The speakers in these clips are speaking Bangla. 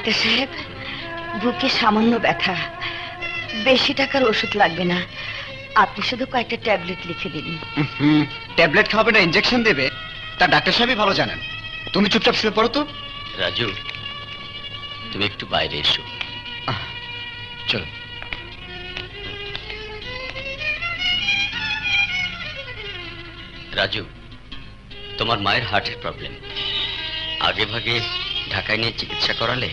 ডাক্তার সাহেব, বুকে সামান্য ব্যথা, বেশি টাকার ওষুধ লাগবে না, আপনি শুধু কয়েকটা ট্যাবলেট লিখে দিন। ট্যাবলেট খাবে না ইনজেকশন দেবে তা ডাক্তার সাহেবই ভালো জানেন। তুমি চুপচাপ শুয়ে পড়ো তো। রাজু, তুমি একটু বাইরে এসো। চলো। রাজু, তোমার মায়ের হার্টের প্রবলেম, আগে ভাগে ঢাকায় নিয়ে চিকিৎসা করালে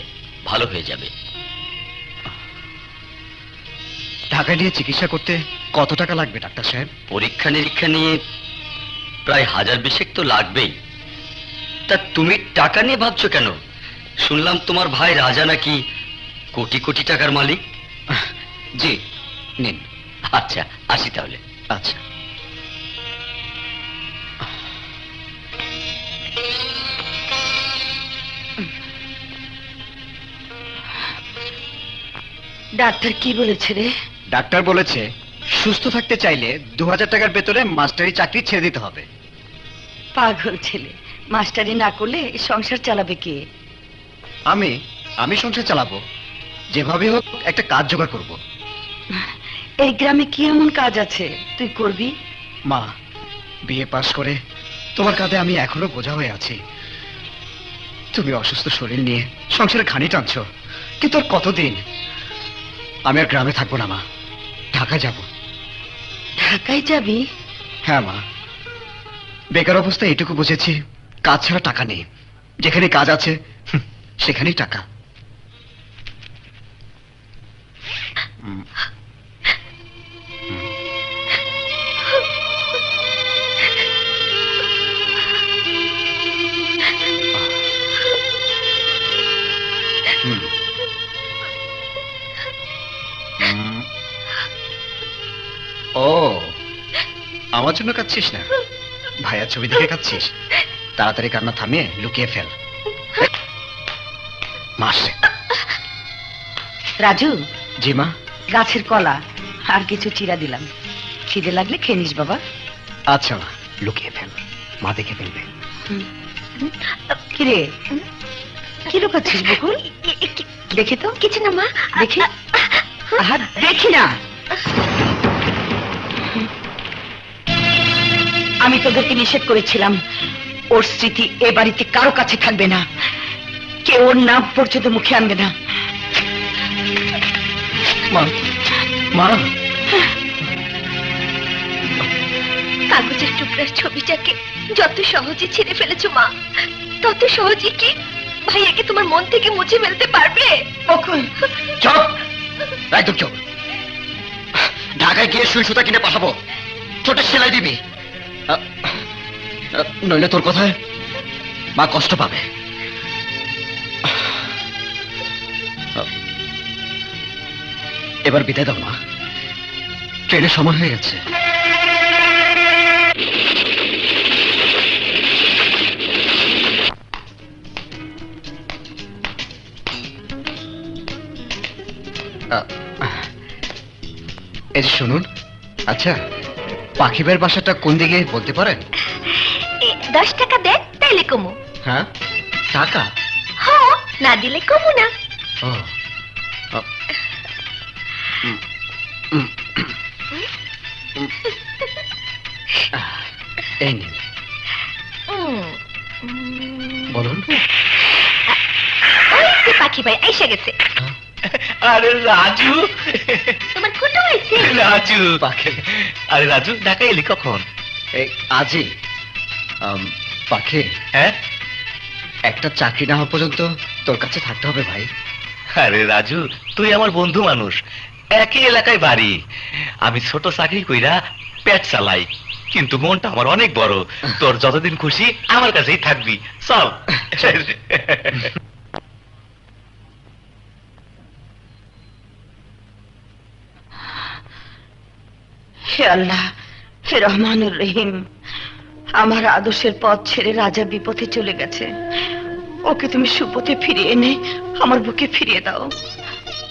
ভালো হয়ে যাবে। ঢাকায় নিয়ে চিকিৎসা করতে কত টাকা লাগবে ডাক্তার সাহেব? পরীক্ষা নিরীক্ষা নিয়ে প্রায় 1000-20 তো লাগবেই। তা তুমি টাকা নিয়ে ভাবছো কেন? শুনলাম তোমার ভাই রাজা নাকি কোটি কোটি টাকার মালিক। জি, নিন। আচ্ছা, আসি তাহলে। আচ্ছা। ডাক্তার কি বলেছে রে? ডাক্তার বলেছে সুস্থ থাকতে চাইলে 2000 টাকার ভেতরে মাস্টারি চাকরি ছেড়ে দিতে হবে। পাগল ছেলে, মাস্টারি না করলে সংসার চালাবে কে? আমি সংসার চালাবো, যেভাবে হোক একটা কাজ জোগাড় করব। এই গ্রামে কি এমন কাজ আছে তুই করবি? মা, বিএ পাশ করে তোমার কাঁধে আমি এখনো বোঝা হয়ে আছি। তুমি অসুস্থ শরীর নিয়ে সংসারে খানি টানছো, কিন্তু আর কতদিন? আমি আর গ্রামে থাকবো না মা, ঢাকায় যাব। ঢাকায় যাবি? হ্যাঁ মা, বেকার অবস্থায় এটুকু বুঝেছি, কাজ ছাড়া টাকা নেই। যেখানে কাজ আছে সেখানেই টাকা। ও, আমার জন্য কাঁদছিস না, ভাইয়ার ছবি দেখে কাঁদছিস? তাড়াতাড়ি কান্না থামিয়ে লুকিয়ে ফেল। মাসে। রাজু। জি মা। গাছের কলা আর কিছু চিরা দিলাম, খিদে লাগলে খেয়ে নিস বাবা। আচ্ছা মা, লুকিয়ে ফেল, মা দেখে ফেলবে। কিরে, কি লুকাচ্ছিস বকুল? দেখি তো। কিছু না মা, দেখি। দেখি না। আমি তোদেরকে নিষেধ করেছিলাম, ওর স্মৃতি এ বাড়িতে কারো কাছে থাকবে না, কেউ ওর নাম পর্যন্ত মুখে আনবে না। মা, মা। কাগজের টুকরার ছবিটাকে যত সহজে ছিঁড়ে ফেলেছো মা, তত সহজে কি ভাইয়াকে তোমার মন থেকে মুছে ফেলতে পারবে? বকুল, চুপ, একদম চুপ। ঢাকায় গিয়ে সুই সুতা কিনে পাঠাবো, ছোট সেলাই দিবি, নইলে তোর কথায় মা কষ্ট পাবে। এবার বিদায় দাও মা, ট্রেনের সময় হয়ে গেছে। এই যে শুনুন, আচ্ছা পাখিবের বাসাটা কোন দিকে বলতে পারেন? 10 টাকা দেন, তাইলে কমু। হ্যাঁ, টাকা? হ্যাঁ, না দিলে কমু না। ও, এই নিন। বলুন। ওই যে পাখি ভাই আইসা গেছে। আরে রাজু, তোমার ফটো হয়েছে? রাজু পাখি। আরে রাজু, ঢাকায় এলি কখন? এই আজই। পাখি, হ্যাঁ, একটা চাকরি না হওয়া পর্যন্ত তোর কাছে থাকতে হবে ভাই। আরে রাজু, তুই আমার বন্ধু মানুষ, একই এলাকায় বাড়ি। আমি ছোট চাকরি কইরা পেট চালাই, কিন্তু মনটা আমার অনেক বড়। তোর যতদিন খুশি আমার কাছেই থাকবি, চল। হে আল্লাহ, হে রহমানুর রহিম, আমার আদর্শের পথ ছেড়ে রাজা বিপথে চলে গেছে, ওকে তুমি সুপথে ফিরিয়ে এনে আমার বুকে ফিরিয়ে দাও।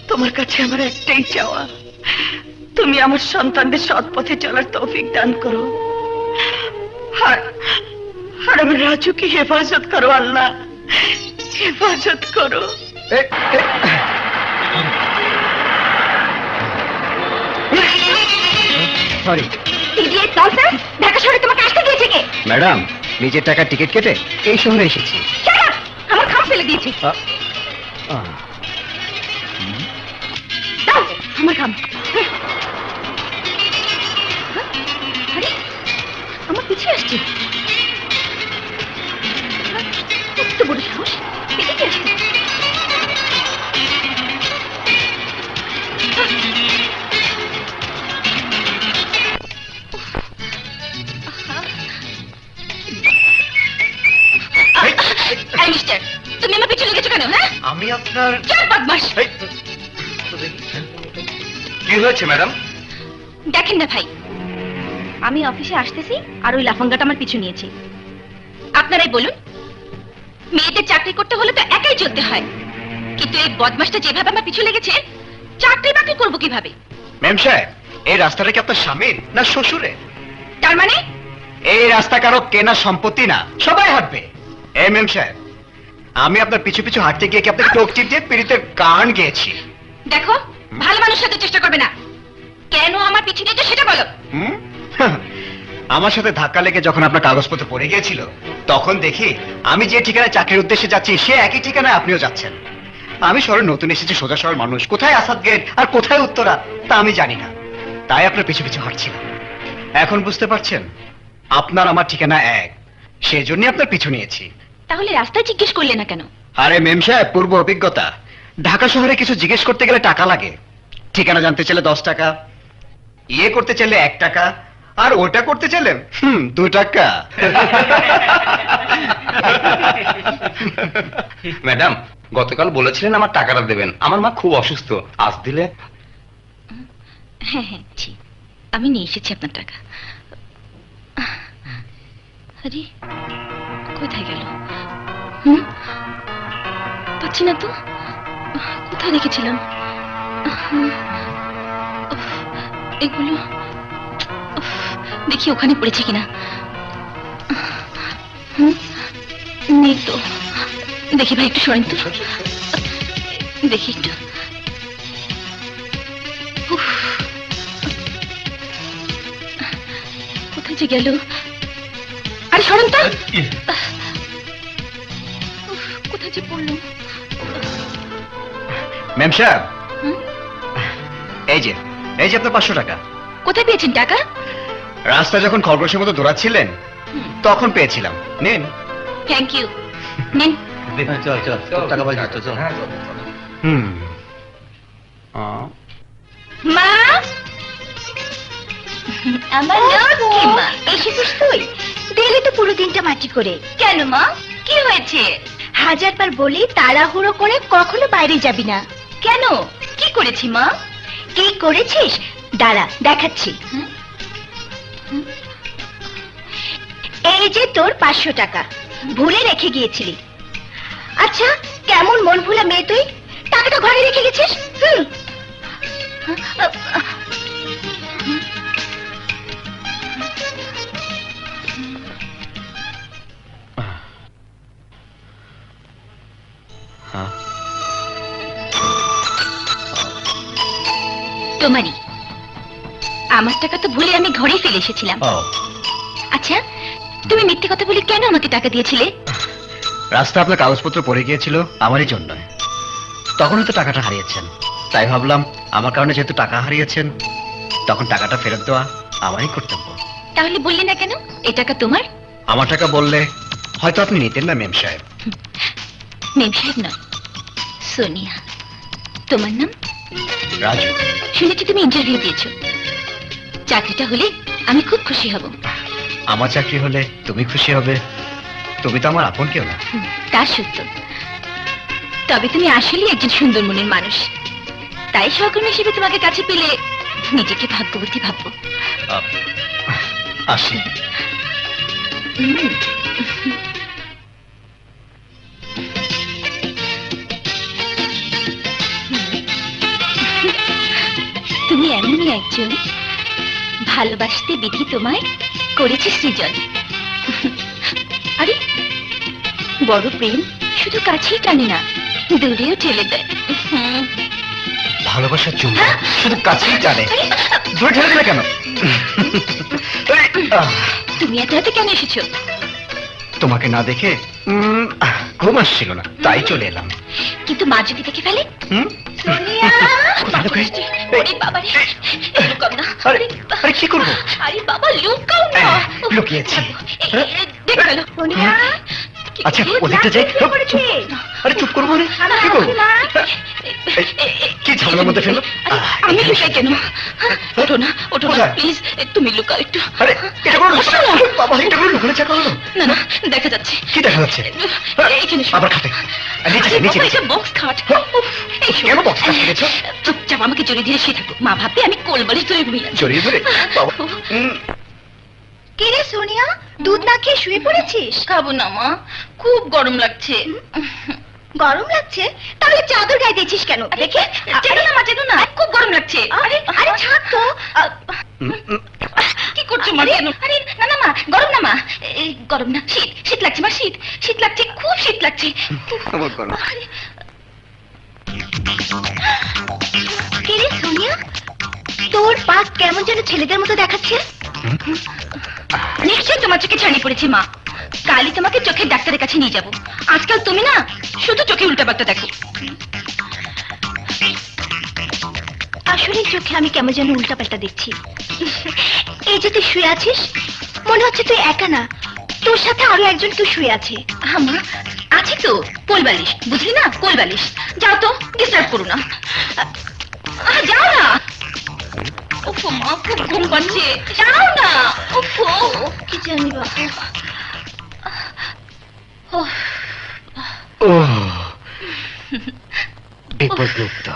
তোমার কাছে আমার একটাই চাওয়া, তুমি আমার সন্তানদের সৎ পথে চলার তৌফিক দান করো, আর আমার রাজুকে হেফাজত করো আল্লাহ, হেফাজত করো। Sorry idiot nonsense! ঢাকা শহরে তোমাকে আসতে দিয়েছে কে? ম্যাডাম, নিজের টাকা টিকিট কেটে এই শহরে এসেছি। Shut up! আমার খাম ফেলে দিয়েছে। দাও আমার খাম। আরে আমার পিছিয়ে আসছে। কত বড় সাহস! এদিকে আসছে। এই মিস্টার, তুমি আমার পিছনে লেগেছো কেন? হ্যাঁ, আমি আপনার চল বদমাশ! কি হয়েছে ম্যাডাম? দেখেন না ভাই, আমি অফিসে আসতেছি আর ওই লাফাঙ্গাটা আমার পিছু নিয়েছে। আপনারাই বলুন, মেয়েদের চাকরি করতে হলে তো একাই চলতে হয়, কিন্তু এই বদমাশটা যেভাবে আমার পিছু লেগেছে, চাকরি বাকরি করবো কিভাবে? ম্যাম সাহেব, এই রাস্তাটা কি আপনার স্বামীর না শ্বশুরের? তার মানে এই রাস্তা কারো কেনা সম্পত্তি না, সবাই হাঁটবে। এই ম্যাম সাহেব, আমি আপনার পিছু পিছু হাঁটতে গিয়ে কি আপনাকে টোক টিপ দিয়ে পিড়িতে গান গেয়েছি? দেখো, ভালো মানুষ সাথে চেষ্টা করবে না। কেন আমার পিছু নিয়েছো সেটা বলো। হুম? আমার সাথে ধাক্কা লেগে যখন আপনার কাগজপত্র পড়ে গিয়েছিল, তখন দেখি আমি যে ঠিকানায় চাকরির উদ্দেশ্যে যাচ্ছি সে একই ঠিকানায় আপনিও যাচ্ছেন। আমি শহরে নতুন এসেছি, সোজা শহর মানুষ, কোথায় আসাদ গেট আর কোথায় উত্তরা তা আমি জানি না, তাই আপনার পিছু পিছু হাঁটছিলাম। এখন বুঝতে পারছেন আপনার আমার ঠিকানা এক, সেজন্যই আপনার পিছু নিয়েছি। তাহলে রাস্তায় জিজ্ঞেস করলে না কেন? আরে মেম সাহেব, পূর্ব অভিজ্ঞতা, ঢাকা শহরে কিছু জিজ্ঞেস করতে গেলে টাকা লাগে। ঠিকানা জানতে চাইলে 10 টাকা, ইয়ে করতে চাইলে 1 টাকা, আর ওটা করতে চাইলে 2 টাকা। ম্যাডাম, গতকাল বলেছিলেন আমার টাকাটা দেবেন, আমার মা খুব অসুস্থ, আজ দিলে। হ্যাঁ হ্যাঁ, জি, আমি নিয়ে এসেছি আপনার টাকা। আরে কোথায় গেল? পাচ্ছি না তো, কোথায় রেখেছিলাম? উফ, এগুলো উফ, দেখি ওখানে পড়েছে কিনা। নেই তো, দেখি ভাই একটু সরেন তো, দেখি একটু। উফ, কোথায় যে গেল? আরে সরেন তো! উফ, কোথায় যে পড়লো? মেম সাহেব, হুম? এই যে আপনার 500 টাকা। কোথায় পেয়েছেন টাকা? রাস্তা যখন খরগোশের মতো দৌড়াচ্ছিলেন তখন পেয়েছিলাম, নিন। Thank you. নিন। চল চল, টাকা পয়সা তো চল। হুম। মা, আমার লক্ষ্মী মা, এসেছিস তুই? দিলি তো পুরো দিনটা মাটি করে। কেন মা, কি হয়েছে? 1000 বার বলি তাড়াহুড়ো করে কখনো বাইরে যাবি না। কেন, কি করেছি মা? কি করেছিস দাঁড়া দেখাচ্ছি। এই যে তোর 500 টাকা ভুলে রেখে গিয়েছিলি। আচ্ছা, কেমন মন ভুলা মেয়ে তুই, টাকাটা ঘরে রেখে গেছিস। তোমারই। আমার টাকা তো ভুলে আমি ঘরে ফেলে এসেছিলাম। আচ্ছা, তুমি মিথ্যে কথা বলে কেন আমাকে টাকা দিয়েছিলে? রাস্তা আপনার কাগজপত্র পড়ে গিয়েছিল আমারই জন্য, তখন হয়তো টাকাটা হারিয়েছেন, তাই ভাবলাম আমার কারণে যেহেতু টাকা হারিয়েছেন তখন টাকাটা ফেরত দেওয়া আমারই কর্তব্য। তাহলে বললে না কেন এই টাকা তোমার? আমার টাকা বললে হয়তো আপনি নিতেন না মেম সাহেব। মেম সাহেব নয়, সোনিয়া। তোমার নাম? রাজু। শুনেছি তুমি ইন্টারভিউ দিয়েছো, চাকরিটা হলে আমি খুব খুশি হব। আমার চাকরি হলে তুমি খুশি হবে, তুমি তো আমার আপন কেউ না। তা সত্য, তবে তুমি আসলেই একজন সুন্দর মনের মানুষ, তাই সহকর্মী হিসেবে তোমাকে কাছে পেলে নিজেকে ভাগ্যবতী ভাববো। আসি। তুমি এমনই একজন, ভালোবাসতে বিধি তোমায় করেছে সৃজন। আরে বড় প্রেম শুধু কাছেই টানে না, দূরেও ঠেলে দেয়। ভালোবাসার জন্য শুধু কাছেই জানে, ধরে ঠেলে দিলে কেন? তুমি এত হাতে কেন এসেছো? তোমাকে না দেখে ঘুম আসছিল না, তাই চলে এলাম। কিন্তু মা যদি দেখে ফেলে? হুম? সোনিয়া! ভালো করে। ওরে বাবা রে, লুকাও না। আরে, আরে কি করবো? আরে বাবা লুকাও না। লুকিয়েছি। দেখে ফেলো। সোনিয়া! আচ্ছা, ওদিকটা যাই। আরে চুপ করবো না, কি করবো? কি ঝামেলার মধ্যে ফেললো? আমি লুকাই কেন? ওঠো না, ওঠো না কোথায়? প্লিজ, তুমি লুকাও একটু। আরে এটা কোনো বাবা, এটা কোনো লুকানো চাকা হলো? না না, দেখা যাচ্ছে। কি দেখা যাচ্ছে? এইখানে আবার খাটে। নিচে যাই, নিচে যাই। বক্স খাট। কেন box খাট কিনেছো? চুপচাপ আমাকে জড়িয়ে ধরে শুয়ে থাকো। মা ভাববে আমি কোলবালিশ ধরে ঘুমিয়ে আছি। জড়িয়ে ধরে বাবা। কে রে সোনিয়া, দুধ না খেয়ে শুয়ে পড়েছিস? খাবো না মা, খুব গরম লাগছে। গরম লাগছে? তাহলে চাদর গায়ে দিয়েছিস কেন? দেখে চেনো না মা, চেনো না, খুব গরম লাগছে। আরে আরে ছাড় তো। কি করছো মা? কেন? আরে না না মা, গরম না মা, গরম না, শীত শীত লাগছে মা, শীত শীত লাগছে, খুব শীত লাগছে। আমার গরম। কে রে সোনিয়া, তোর পা কেমন যেন ছেলেদের মতো দেখাচ্ছে। নিশ্চয়ই তোমার চোখে ছানি পড়েছে মা, কালই তোমাকে চোখের ডাক্তারের কাছে নিয়ে যাব। আজকাল তুমি না শুধু চোখে উল্টাপাল্টা দেখো। আসলে চোখে আমি কেমন যেন উল্টাপাল্টা দেখছি। এই যে তুই শুয়ে আছিস, মনে হচ্ছে তুই একা না, তোর সাথে আরো একজন কেউ শুয়ে আছে। মা আছে তো, কোলবালিশ, বুঝলি না, কোলবালিশ। যাও তো, ডিস্টার্ব করো না। যাও না। ওফো মা, খুব ঘুম পাচ্ছে, যাও না। ওফো কি জানি বাবা। ও বিপদমুক্ত।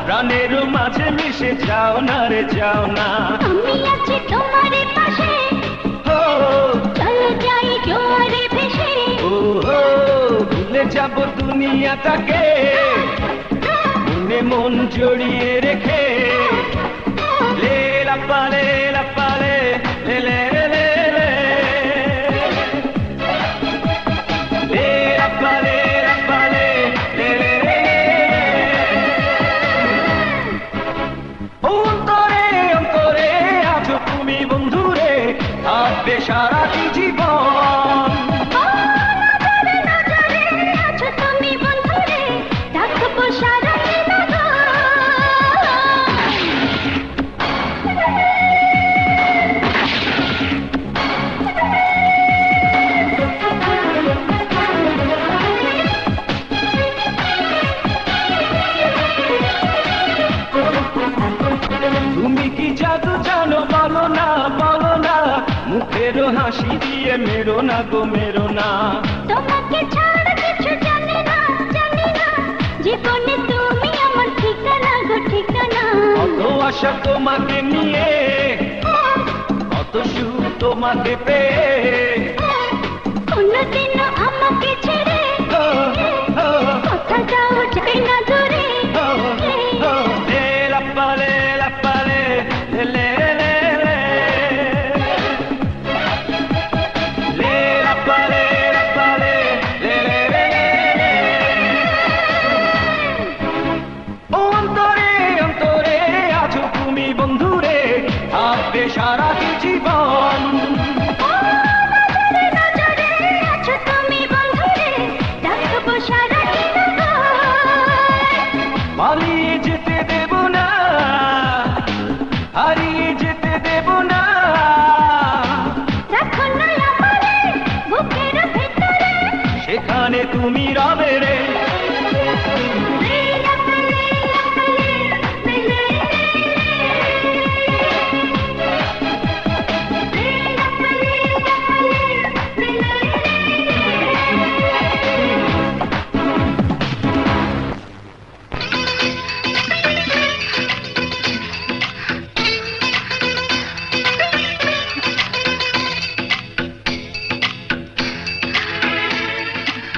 প্রাণের মাঝে মিশে যাও না রে, যাও না। আমি আছি তোমার পাশে, ও চলো যাই জোয়ারে ভেসে। ও ভুলে যাব দুনিয়াটাকে, মনে মন জড়িয়ে রেখে। লে লাপালে লাপালে লে লে লে লে, লে লাপালে লাপালে লে লে লে। অন্তরে অন্তরে আছো তুমি বন্ধুরে, থাকবে সারাটি জীবন। আছো তুমি বন্ধুরে, ডাকবো সারা জীবন। তুমি কি জাদু জানো বলো না, বলো না, মুখের হাসি দিয়ে মেরো না গো, মেরো না। তোমাকে ছাড়া কিছু জানি না, জানি না, জীবনে তুমি আমার ঠিকানা গো, ঠিকানা। কত আশা তোমাকে নিয়ে, কত সুখ তোমাকে পেয়ে। কোনদিনও আমাকে ছেড়ে ও, ও, কথা যাও যাবে না দূরে। ও, ও, লে লাপালে লাপালে লে লে লে লে, লে লাপালে লাপালে লে লে লে লে। অন্তরে অন্তরে আছো তুমি বন্ধুরে, থাকবে সারাটি জীবন। নজরে আছো তুমি বন্ধুরে, ডাকবো সারা জীবন। পালিয়ে যেতে দেব না, হারিয়ে যেতে দেব নীরবে রে।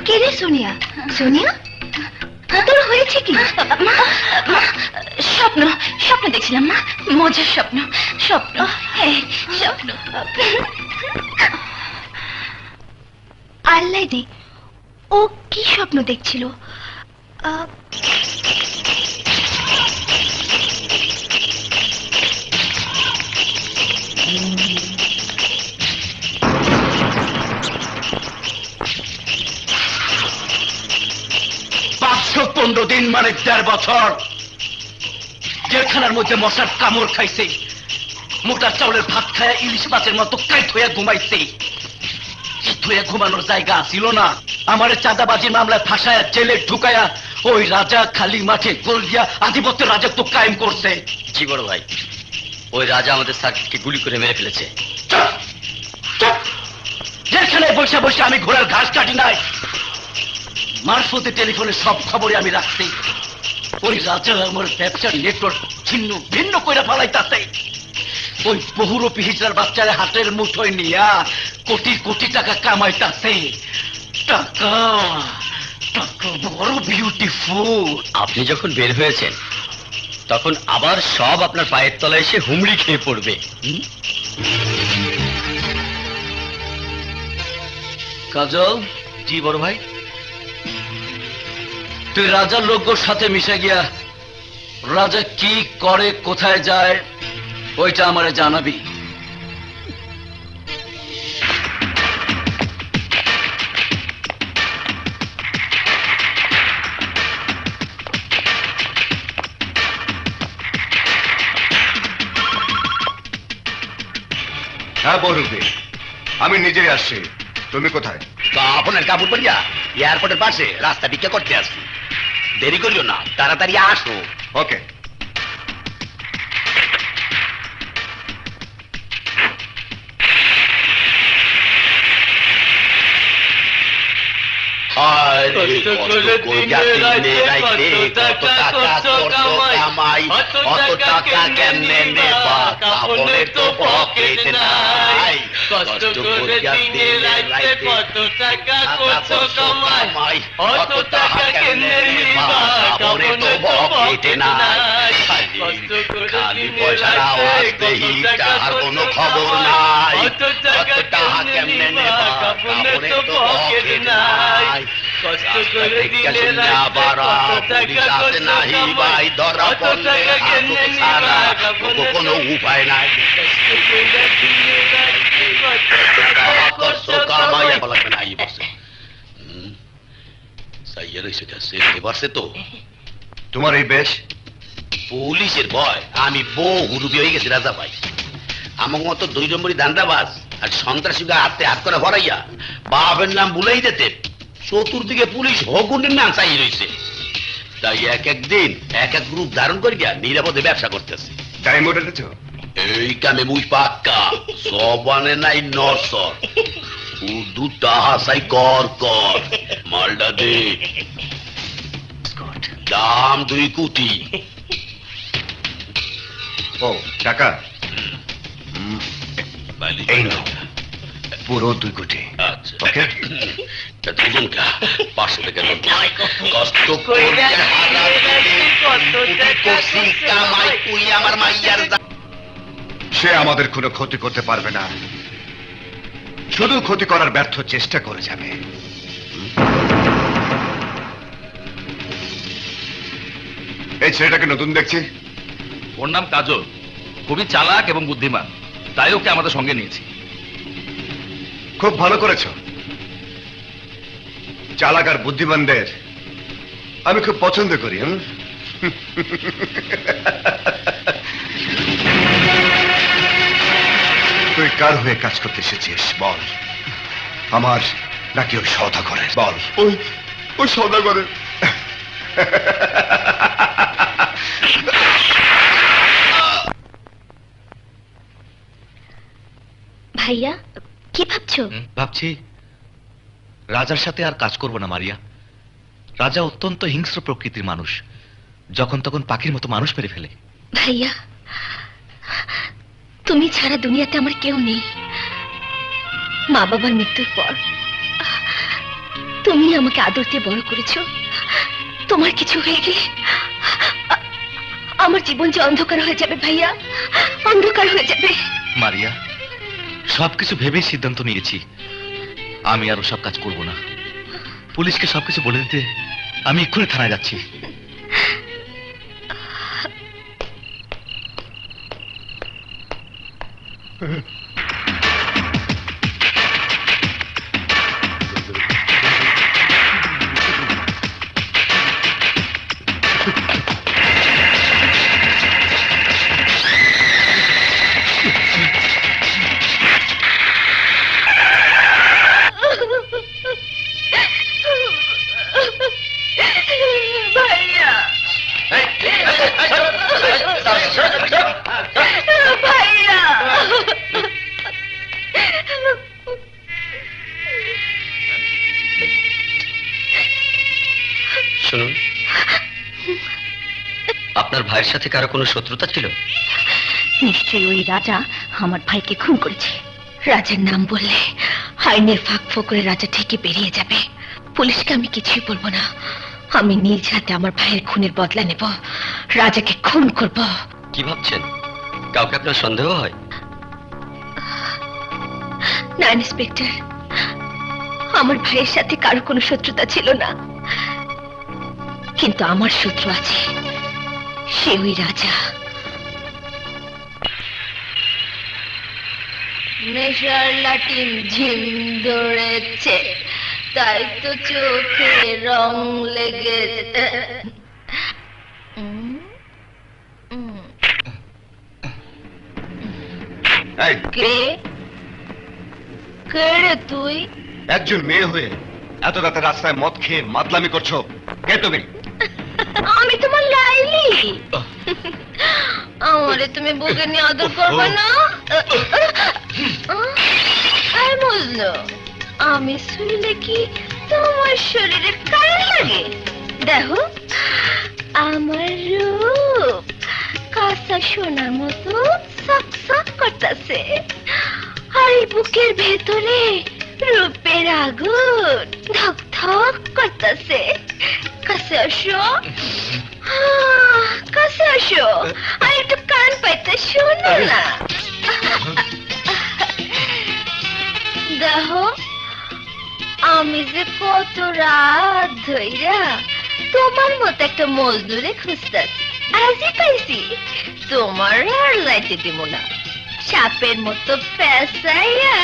কে রে সোনিয়া? সোনিয়া, তোর হয়েছে কি? স্বপ্ন স্বপ্ন দেখছিলাম মা, মজার স্বপ্ন, স্বপ্ন, হ্যাঁ স্বপ্ন। আল্লাহ রে, ও কি স্বপ্ন দেখছিল? দিন মানে 1.5 বছর জেলখানার মধ্যে মশার কামড় খাইছে, মোটা চাউলের ভাত খায়া ইলিশ মাছের মতো কাইট হইয়া ঘুমাইছে। কাইট হইয়া ঘুমানোর জায়গা ছিল না। আমারে চাঁদাবাজির মামলায় ফাঁসায়া জেলে ঢুকায়া ওই রাজা খালি মাঠে গোল দিয়া আধিপত্যের রাজত্ব কায়েম করছে। জি বড় ভাই, ওই রাজা আমাদের সার্কিটকে গুলি করে মেরে ফেলেছে। চুপ! চুপ! জেলখানায় বসে বসে আমি ঘোড়ার ঘাস কাটি নাই, মারফতে টেলিফোনে সব খবরে আমি রাখছি। ওই রাজা আমার ব্যবসার নেটওয়ার্ক ছিন্ন ভিন্ন করে ফেলাইতাছে। ওই বহুরূপী হিজড়ার বাচ্চারা হাতের মুঠোয় নিয়া কোটি কোটি টাকা কামাইতাছে। টাকা টাকা বড় বিউটিফুল। আপনি যখন বের হয়েছেন তখন আবার সব আপনার পায়ের তলায় এসে হুমড়ি খেয়ে পড়বে। কাজল, জি বড় ভাই। তুই রাজার লোকগুলোর সাথে মিশে গিয়া রাজা কি করে কোথায় যায় ওইটা আমারে জানাবি। হ্যাঁ বলবে, আমি নিজেই আসছি। তুমি কোথায়? আপনার কাপড় পরিয়া এয়ারপোর্টের পাশে রাস্তা ভিক্ষা করতে আসছি। দেরি করিও না, তাড়াতাড়ি আসো। ওকে। অত টাকা কেমনে নেবা, কাপড়ের তো পকেট নাই। কষ্ট করে দিনে রাইতে কত টাকা করছো কামাই, অত টাকা কেমনে নেবা, কাপড়ের তো পকেট নাই। খালি পয়সার আওয়াজ দেহি, তার কোনো খবর নাই। অত টাকা কেমনে নেবা, কাপড়ের তো পকেট নাই। কষ্ট করে দিলে রাইতে কত টাকা করছো কামাই, অত টাকা কেমনে নেবা, কোনো উপায় নাই। তোমার এই বেশ? পুলিশের ভয় আমি বহু রুপি হয়ে গেছি রাজা ভাই। আমার মতো 2 নম্বরই দান্দাবাজ আর সন্ত্রাসীকে হাতে হাত করে ভরাইয়া বাপের নাম ভুলেই যেতে চতুর্দিকে পুলিশ হগুনের নাম চাই রয়েছে। তাই এক একদিন এক এক গ্রুপ ধারণ করিয়া নিরাপদে ব্যবসা করতেছে। টাইম উঠেছ? এই কামে মুই পাক্কা, সবানে নাই নরসর। উর্দু টাহা সাই কর কর, মালডা দে। দাম 2 কোটি। ও টাকা এই এই নাও, পুরো 2 কোটি। আচ্ছা ওকে। দুজন কা 500 টাকা নোট। কষ্ট করে হাজার করছি কামাই, তুই আমার মাইয়ার। সে আমাদের কোনো ক্ষতি করতে পারবে না, শুধু ক্ষতি করার ব্যর্থ চেষ্টা করে যাবে। এই ছেলেটাকে নতুন দেখছি। ওর নাম কাজল, খুবই চালাক এবং বুদ্ধিমান, তাই ওকে আমাদের সঙ্গে নিয়েছি। খুব ভালো করেছো। চালাক আর বুদ্ধিমানদের আমি খুব পছন্দ করি। তুই কার হয়ে কাজ করতে এসেছিস বল? আমার নাকি ওই সওদাগরের? বল। ওই সওদাগরের। ভাইয়া কি ভাবছো? ভাবছি রাজার সাথে আর কাজ করব না মারিয়া। রাজা অত্যন্ত হিংস্র প্রকৃতির মানুষ, যখন তখন পাখির মতো মানুষ মেরে ফেলে। ভাইয়া তুমি ছাড়া দুনিয়াতে আমার কেউ নেই। মা বাবার মৃত্যুর পর তুমি আমাকে আদর দিয়ে বড় করেছো। তোমার কিছু হয়ে গেলে আমার জীবন যে অন্ধকার হয়ে যাবে ভাইয়া, অন্ধকার হয়ে যাবে। মারিয়া, সবকিছু ভেবেই সিদ্ধান্ত নিয়েছি, আমি আর সব কাজ করব না। পুলিশকে সবকিছু বলে দিতে আমি এক্ষুনি থানায় যাচ্ছি। ভাইয়া ভাইয়া শুনুন, আপনার ভাইয়ের সাথে কারো কোনো শত্রুতা ছিল? নিশ্চয়ই ওই রাজা আমার ভাইকে খুন করেছে। রাজার নাম বললে আইনের ফাঁক ফোকরে রাজা ঠিকই বেরিয়ে যাবে। পুলিশকে আমি কিছুই বলবো না, আমি নিজ হাতে আমার ভাইয়ের খুনের বদলা নেব, রাজাকে খুন করব। কি ভাবছেন? কাউকে আপনার সন্দেহ হয়? না ইন্সপেক্টর, আমার ভাইয়ের সাথে কারো কোনো শত্রুতা ছিল না, কিন্তু আমার শত্রু আছে, সে ওই রাজা। নেশার লাটিম ঝিম ধরেছে, তাই তো চোখে রং লেগেছে। এই, কে কে রে তুই? একজন মেয়ে হয়ে এত রাতে রাস্তায় মদ খেয়ে মাতলামি করছো, কে তুমি? আমি তোমার লাইলি। আমারে তুমি বুকে নিয়ে আদর করবে না? আই মজনু, আমি শুনলে কি তোমার শরীরে কারে লাগে? দেখো আমার রূপ কাঁচা সোনার মতো চকচক করতেছে, আর এই বুকের ভেতরে রূপের আগুন ধক ধক করতেছে। কাছে আসো, কাছে আসো, আর একটু কান পাইতে শোনো না। দেখো আমি যে কত রাত ধইরা তোমার মতো একটা মজদুরে খুঁজতেছি, আজই পাইছি। তোমার আর লাইতে দিব না, সাপের মতো পেঁচাইয়া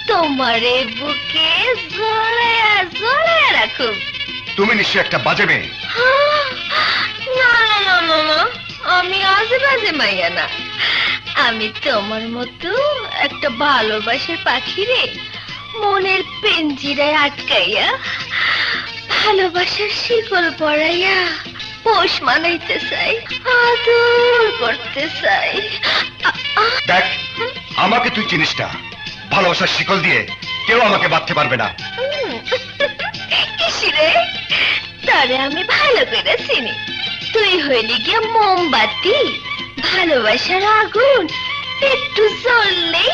তোমারে বুকে জড়াইয়া জড়াইয়া রাখুন। তুমি নিশ্চয় একটা বাজে মেয়ে। না না না না না, আমি আজে বাজে মাইয়া না, আমি তোমার মতো একটা ভালোবাসার পাখি রে মনের পেঞ্জিরায় আটকাইয়া ভালোবাসার শিকল পরাইয়া পোষ মানাইতে চাই, আদর করতে চাই। দেখ, আমাকে তুই চিনিস না, ভালোবাসার শিকল দিয়ে কেউ আমাকে বাঁধতে পারবে না। কিসিরে তারে আমি ভালো করে চিনি, তুই হইলি গিয়া মোমবাতি, ভালোবাসার আগুন একটু জ্বললেই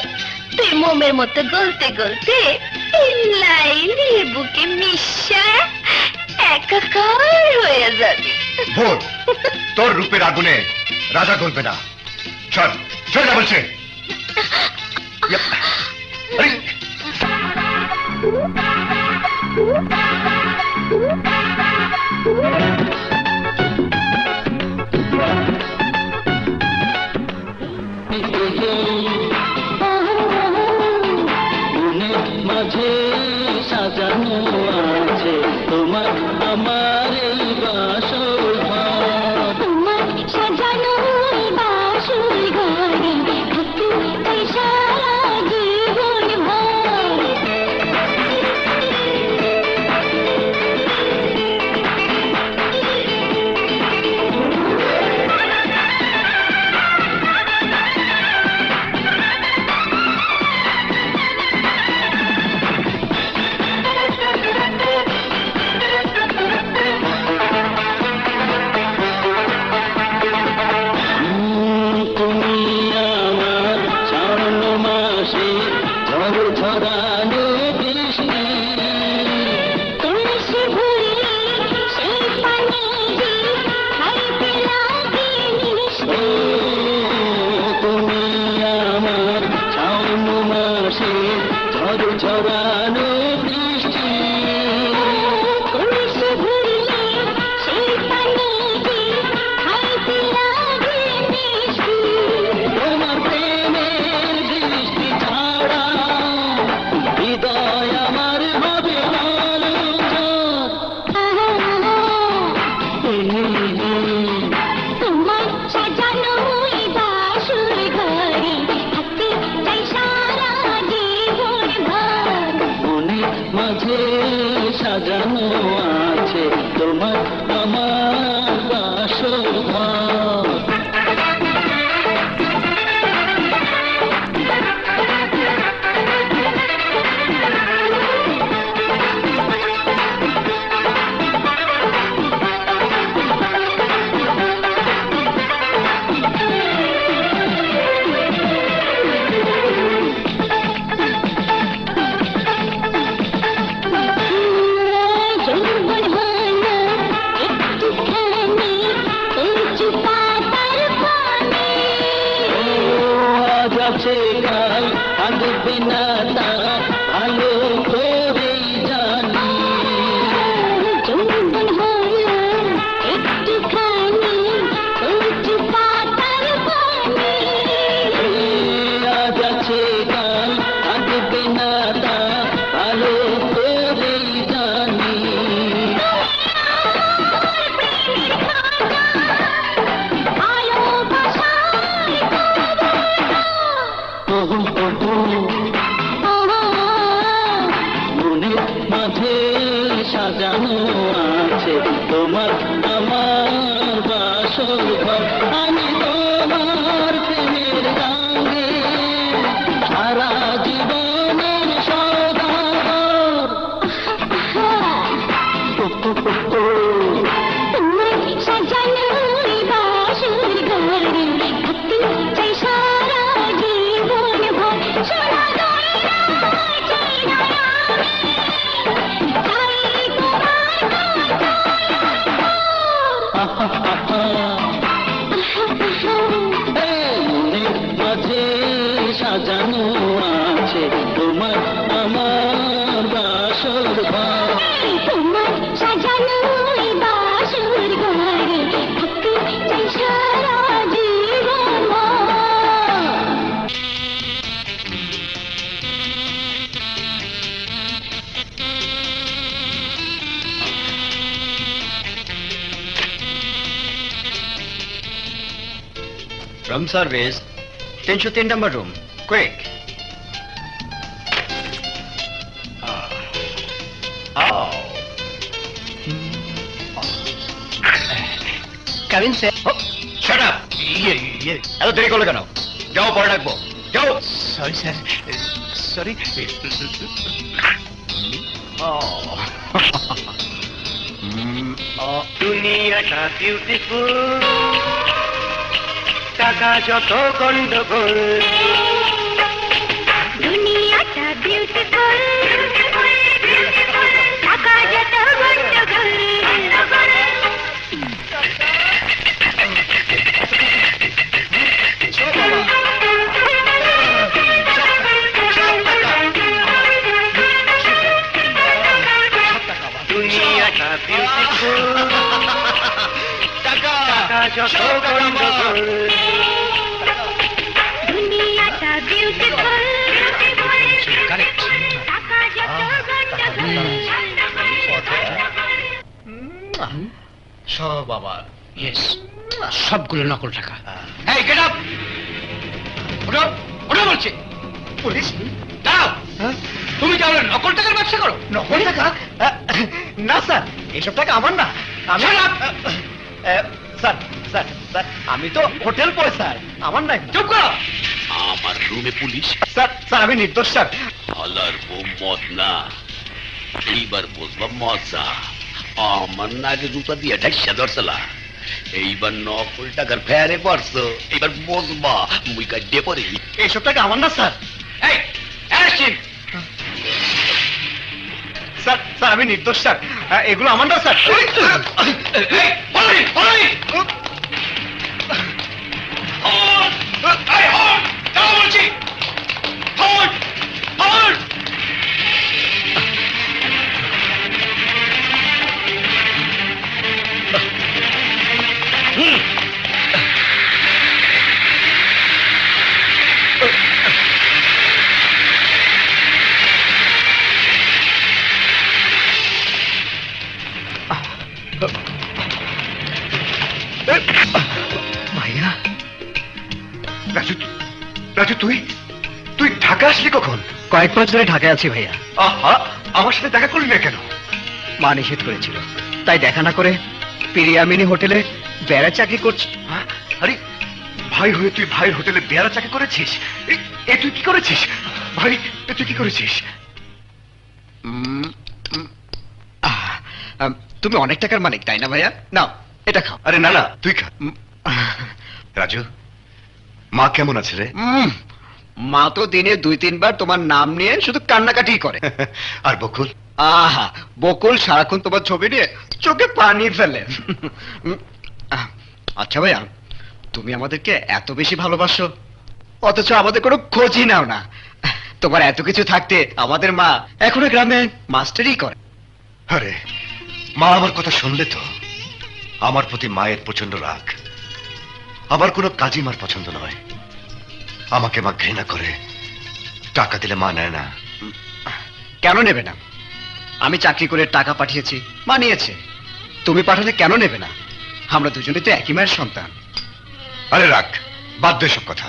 তুই মোমের মতো গলতে গলতে লাইলি বুকে মিশা একাকার হয়ে যাবি। ভোর, তোর রূপের আগুনে রাজা গলবে না। চল চল না বলছে। আরে, মাঝে সাজানো আছে তোমার আমার এই বাসর ঘর, তোমার সাজানো বাসর ঘরে থাকি তাই সারা জীবন ভর। বাসর ঘর আমি তোমার প্রেমের রঙে সারা জীবনের সওদাগর তোমার সাজানো এই বাসর ঘর থাকতে চাই সারা জীবন ভর সোনা গয়না চাই না আমি চাই তোমার মনের মাঝে সাজানো আছে তোমার আমার বাসর ঘর তোমার সাজানো এই বাসর ঘর থাকতে চাই সারা জীবন ভর room service 303 number room quick come in sir shut up এত দেরি করলে কেন যাও পরে ডাকবো যাও সরি স্যার সরি দুনিয়াটা বিউটিফুল টাকা যত গন্ডগোল দুনিয়াটা বিউটিফুল টাকা যত গন্ডগোল দুনিয়াটা বিউটিফুল টাকা যত গন্ডগোল দুনিয়াটা বিউটিফুল টাকা যত গন্ডগোল সব বাবা ইয়েস সবগুলো নকল টাকা এই গেট আপ ওঠো ওঠো বলছি পুলিশ দাঁড়াও তুমি তাহলে নকল টাকার ব্যবসা করো নকল টাকা না স্যার এসব টাকা আমার না আমি স্যার স্যার স্যার আমি তো হোটেল বয় স্যার আমার নাই চুপ করো আমার রুমে পুলিশ স্যার স্যার আমি নির্দোষ স্যার আলার বউ মদ না এইবার বুঝবা মজা আমার নাকে জুতা দিয়ে ঢাইসা ধরছলা এইবার নকল টাকার ফেরে পড়ছো এইবার বুঝবা মুই কাটে পড়ে এসব টাকা আমার না স্যার এই অ্যারেস্টিং স্যার স্যার আমি নির্দোষ স্যার এগুলো আমার না স্যার এই বলবি বলবি এই হন দাও বলছি হন হন ভাইয়া রাজু রাজু তুই তুই ঢাকা আসলি কখন কয়েক মাস ধরে ঢাকায় আছি ভাইয়া আহা আমার সাথে দেখা করলি না কেন মা নিষেধ করেছিল তাই দেখা না করে পিরিয়ামিনি হোটেলে বেড়া চাকরি করছি হ্যাঁ? আরে ভাই হয়ে তুই ভাইয়ের হোটেলে বেয়ারা চাকরি করেছিস এ তুই কি করেছিস ভাই এ তুই কি করেছিস তুমি অনেক টাকার মালিক তাই না ভাইয়া নাও এটা খাও আরে না না তুই খা রাজু মা কেমন আছে রে মা তো দিনে 2-3 বার তোমার নাম নিয়ে শুধু কান্নাকাটি করে আর বকুল আহা বকুল সারাক্ষণ তোমার ছবি নিয়ে চোখে পানি ফেলে আচ্ছা ভাইয়া তুমি আমাদেরকে এত বেশি ভালোবাসো অথচ আমাদের কোনো খোঁজই নাও না তোমার এত কিছু থাকতে আমাদের মা এখনো গ্রামে মাস্টারই করে আরে মা আমার কথা শুনলে তো আমার প্রতি মায়ের প্রচন্ড রাগ আমার কোনো কাজই মার পছন্দ নয় আমাকে মা ঘৃণা করে টাকা দিলে মা নেয় না কেন নেবে না আমি চাকরি করে টাকা পাঠিয়েছি মা নিয়েছে তুমি পাঠালে কেন নেবে না আমরা দুজনে তো একই মায়ের সন্তান আরে রাখ বাদ দে সব কথা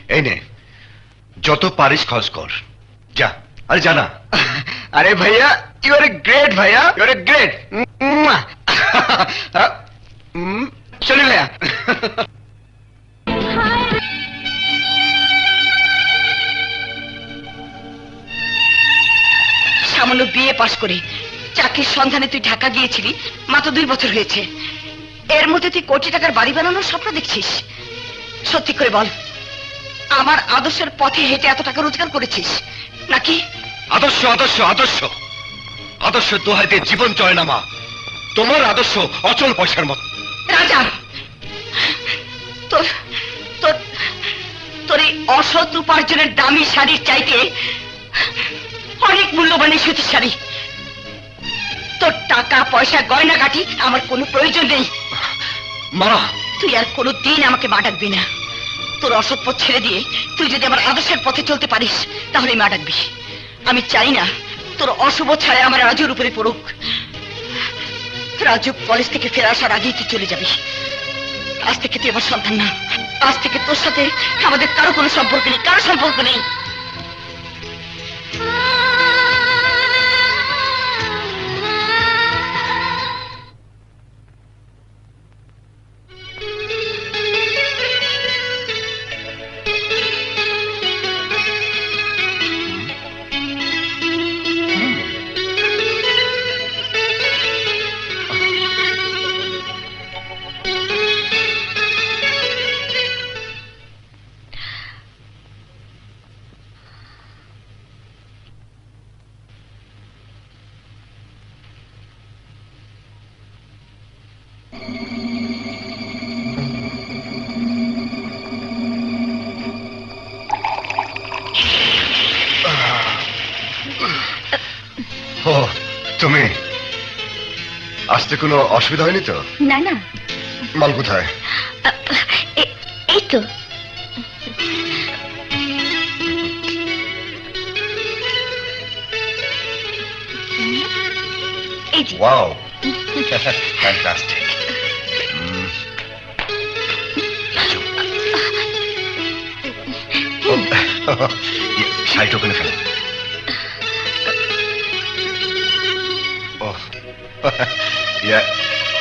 এই নে যত পারিস খরচ কর যা আরে জানা আরে ভাইয়া ইউ আর এ গ্রেট ভাইয়া ইউ আর এ গ্রেট চলি ভাইয়া। সামান্য বিয়ে পাশ করে চাকরির সন্ধানে তুই ঢাকা গিয়েছিলি, মাত্র 2 বছর হয়েছে। এর মধ্যে তুই কোটি টাকার বাড়ি বানানোর স্বপ্ন দেখছিস? সত্যি করে বল, আমার আদর্শের পথে হেঁটে এত টাকা রোজগার করেছিস নাকি? আদর্শ আদর্শ আদর্শ আদর্শ দোহাই দিয়ে জীবন চলে না মা। তোমার আদর্শ অচল পয়সার মতো। রাজা, তোর তোর তোর এই অসৎ উপার্জনের দামি শাড়ির চাইতে অনেক মূল্যবান এই সুতির শাড়ি। তোর টাকা পয়সা গয়নাগাটি আমার কোনো প্রয়োজন নেই। মা, তুই আর কোনোদিন আমাকে মা ডাকবি না। তোর অসৎ পথ ছেড়ে দিয়ে তুই যদি আমার আদর্শের পথে চলতে পারিস তাহলে মা ডাকবি। আমি চাই না তোর অশুভ ছায়া আমার রাজুর উপরে পড়ুক। রাজু কলেজ থেকে ফেরা আসার আগেই তুই চলে যাবি। আজ থেকে তুই আমার সন্তান না। আজ থেকে তোর সাথে আমাদের কারো কোনো সম্পর্ক নেই, কারো সম্পর্ক নেই। ও তুমি আসতে কোনো অসুবিধা হয়নি তো? না না, মাল কোথায়? এই তো। এই যে। Wow, fantastic. শাড়িটা ওখানে ফেলো।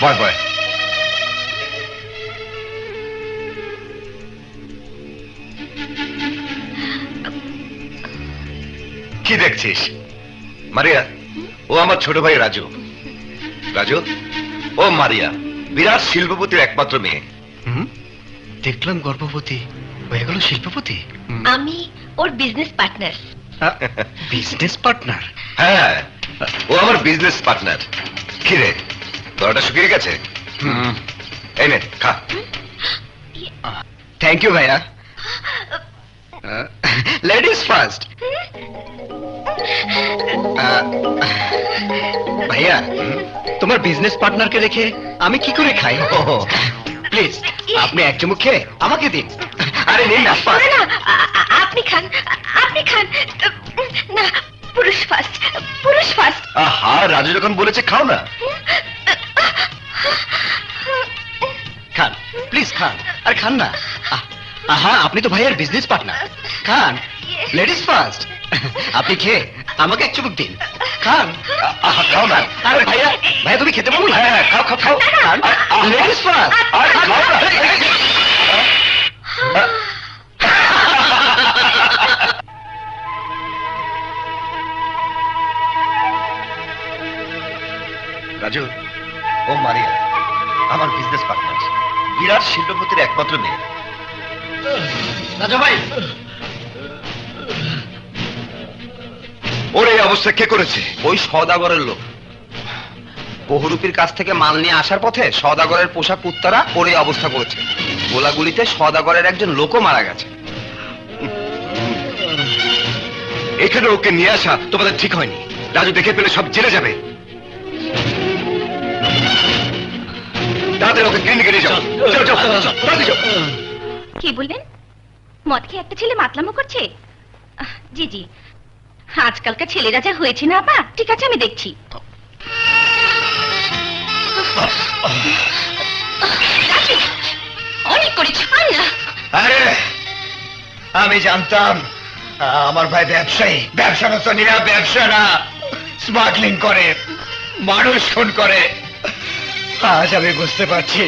বয় বয়। কি দেখছিস মারিয়া? ও আমার ছোট ভাই রাজু। রাজু, ও মারিয়া বিরাট শিল্পপতির একমাত্র মেয়ে। দেখলাম গর্ভবতী হয়ে গেল শিল্পপতি। আমি ওর বিজনেস পার্টনার। Business partner? হ্যাঁ, ও আমার বিজনেস পার্টনার। কি রে, গলাটা শুকিয়ে গেছে? এই নে খা। থ্যাংক ইউ ভাইয়া। Ladies first. ভাইয়া, তোমার বিজনেস পার্টনারকে রেখে আমি কি করে খাই? প্লিজ আপনি এক চুমুক খেয়ে আমাকে দিন। আরে নিন না। না, আপনি খান, আপনি খান। না, পুরুষ ফার্স্ট, পুরুষ ফার্স্ট। আহা, রাজু যখন বলেছে খাও না। খান প্লিজ, খান। আর খান না। আহা, আপনি তো ভাইয়ার বিজনেস পার্টনার। খান, লেডিস ফার্স্ট। আপনি খেয়ে আমাকে এক চুমুক দিন। খান। আহা, খাও না। আরে ভাইয়া, ভাইয়া তুমি খেতে পারো না? হ্যাঁ, খাও খাও খাও। খান, লেডিস ফার্স্ট। আরে খাও না। রাজু, ও মারিয়া আমার বিজনেস পার্টনার, বিরাট শিল্পপতির একমাত্র মেয়ে। রাজা ভাই, ওর এই অবস্থা কে করেছে? ওই সওদাগরের লোক। বহুরূপীর কাছ থেকে মাল নিয়ে আসার পথে সওদাগরের পোষা কুত্তারা ওর এই অবস্থা করেছে। গোলাগুলিতে সওদাগরের একজন লোকও মারা গেছে। এখানে ওকে নিয়ে আসা তোমাদের ঠিক হয়নি। রাজু দেখে পেলে সব জেনে যাবে। তাড়াতাড়ি ওকে ক্লিনিকে নিয়ে যাও। যাও যাও, তাড়াতাড়ি যাও। কি বললেন? মদ খেয়ে একটা ছেলে মাতলামো করছে? জি জি, আজকালকার ছেলেরা যা হয়েছে না আপা। ঠিক আছে, আমি দেখছি। অনেক করেছি, আর না। আরে আমি জানতাম আমার ভাই ব্যবসায়ী। ব্যবসা না তো নিরা, ব্যবসা না, স্মাগলিং করে, মানুষ খুন করে। আজ আমি বুঝতে পারছি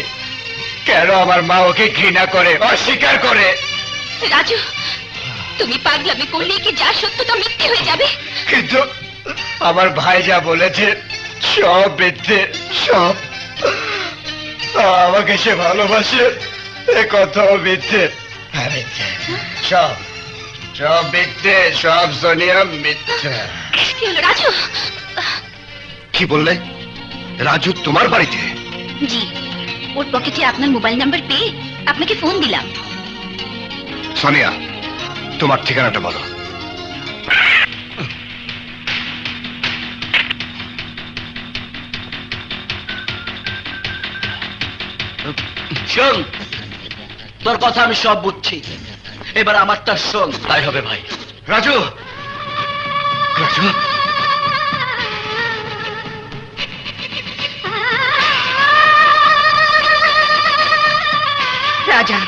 কেন আমার মা ওকে ঘৃণা করে, অস্বীকার করে? রাজু, তুমি পাগলামি করলে কি যা সত্যটা মিথ্যে হয়ে যাবে? কিন্তু আমার ভাই যা বলেছে সব মিথ্যে, সব। আমাকে সে ভালোবাসে এ কথাও মিথ্যে। মিথ্যে, সব সব মিথ্যে, সব সোনিয়া মিথ্যে। কি হলো রাজু? কি বললে? রাজু তোমার বাড়িতে? জি, ওর পকেটে আপনার মোবাইল নাম্বার পেয়ে আপনাকে ফোন দিলাম। সোনিয়া, তোমার ঠিকানাটা বলো। শোন, তোর কথা আমি সব বুঝছি, এবার আমারটা শোন। তাই হবে ভাই। রাজু, রাজু, রাজা,